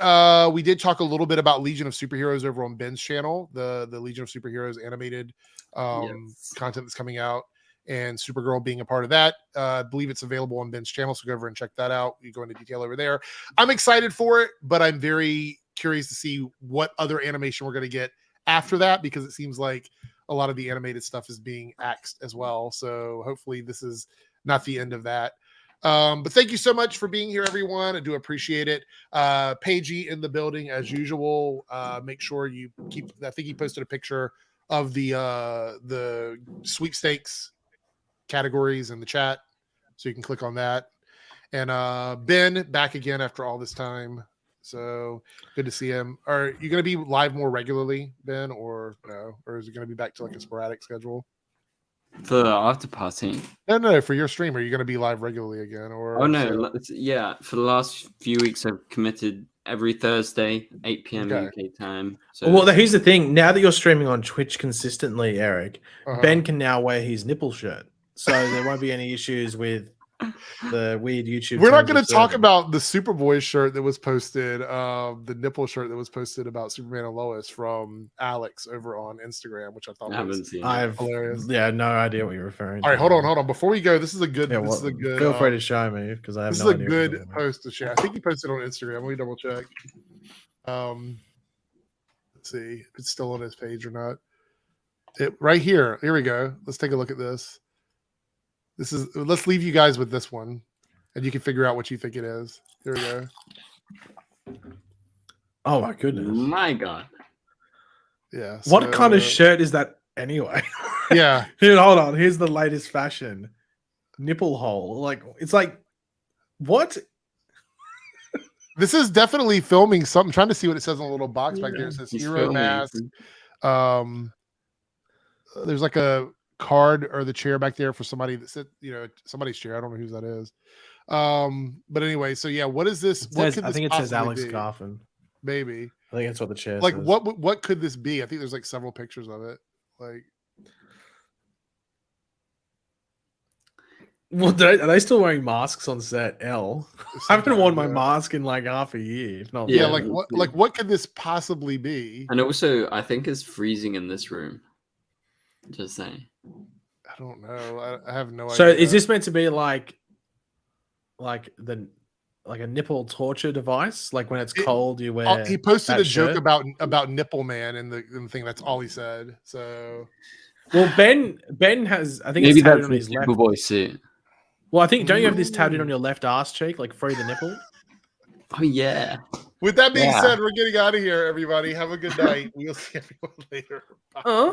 We did talk a little bit about Legion of Superheroes over on Ben's channel, the Legion of Superheroes animated content that's coming out, and Supergirl being a part of that. I believe it's available on Ben's channel, so go over and check that out. You go into detail over there. I'm excited for it, but I'm very curious to see what other animation we're going to get after that, because it seems like a lot of the animated stuff is being axed as well. So hopefully this is not the end of that. But thank you so much for being here, everyone. I do appreciate it. Paigey in the building as usual. Make sure you keep, I think he posted a picture of the sweepstakes categories in the chat, so you can click on that. And Ben back again after all this time. So good to see him. Are you going to be live more regularly, Ben, or no? Or is it going to be back to like a sporadic schedule? For the after party? No, for your stream, are you going to be live regularly again? Or yeah, for the last few weeks I've committed every Thursday, 8 p.m. UK time. So well, here's the thing. Now that you're streaming on Twitch consistently, Eric, Ben can now wear his nipple shirt. So there won't be any issues with the weird YouTube. We're not going to talk about the Superboy shirt that was posted, the nipple shirt that was posted about Superman and Lois from Alex over on Instagram, which I thought was hilarious. Yeah, no idea what you're referring to. All right, hold on. Before we go, this is a good. Feel free to show me because I have no idea. This is a good post to share. I think he posted on Instagram. Let me double check. Let's see if it's still on his page or not. Right here. Here we go. Let's take a look at this. Let's leave you guys with this one, and you can figure out what you think it is. Here we go. Oh my goodness! My God! Yeah. What kind of shirt is that anyway? Yeah. Dude, hold on. Here's the latest fashion: nipple hole. Like it's like what? This is definitely filming something. I'm trying to see what it says on a little box back there. It says hero mask. There's like a card or the chair back there for somebody that sit, somebody's chair. I don't know whose that is. But anyway, so yeah, what is this? I think it says Alex Coffin. Maybe. I think that's what the chair like says. What could this be? I think there's like several pictures of it. Like, well, are they still wearing masks on set? I haven't worn my mask in like half a year. If not, what could this possibly be? And also, I think it's freezing in this room. Just saying. I don't know. I have no idea. So is this meant to be like a nipple torture device? Like when it's cold, you wear. He posted a joke about Nipple Man in the thing. That's all he said. So Well, Ben has. I think maybe it's tattooed that's on the his left. Superboy suit. Well, I think don't you have this tattooed on your left ass cheek, like free the nipple? Oh yeah. With that being Yeah. said, we're getting out of here, everybody. Have a good night. We'll see everyone later. Bye.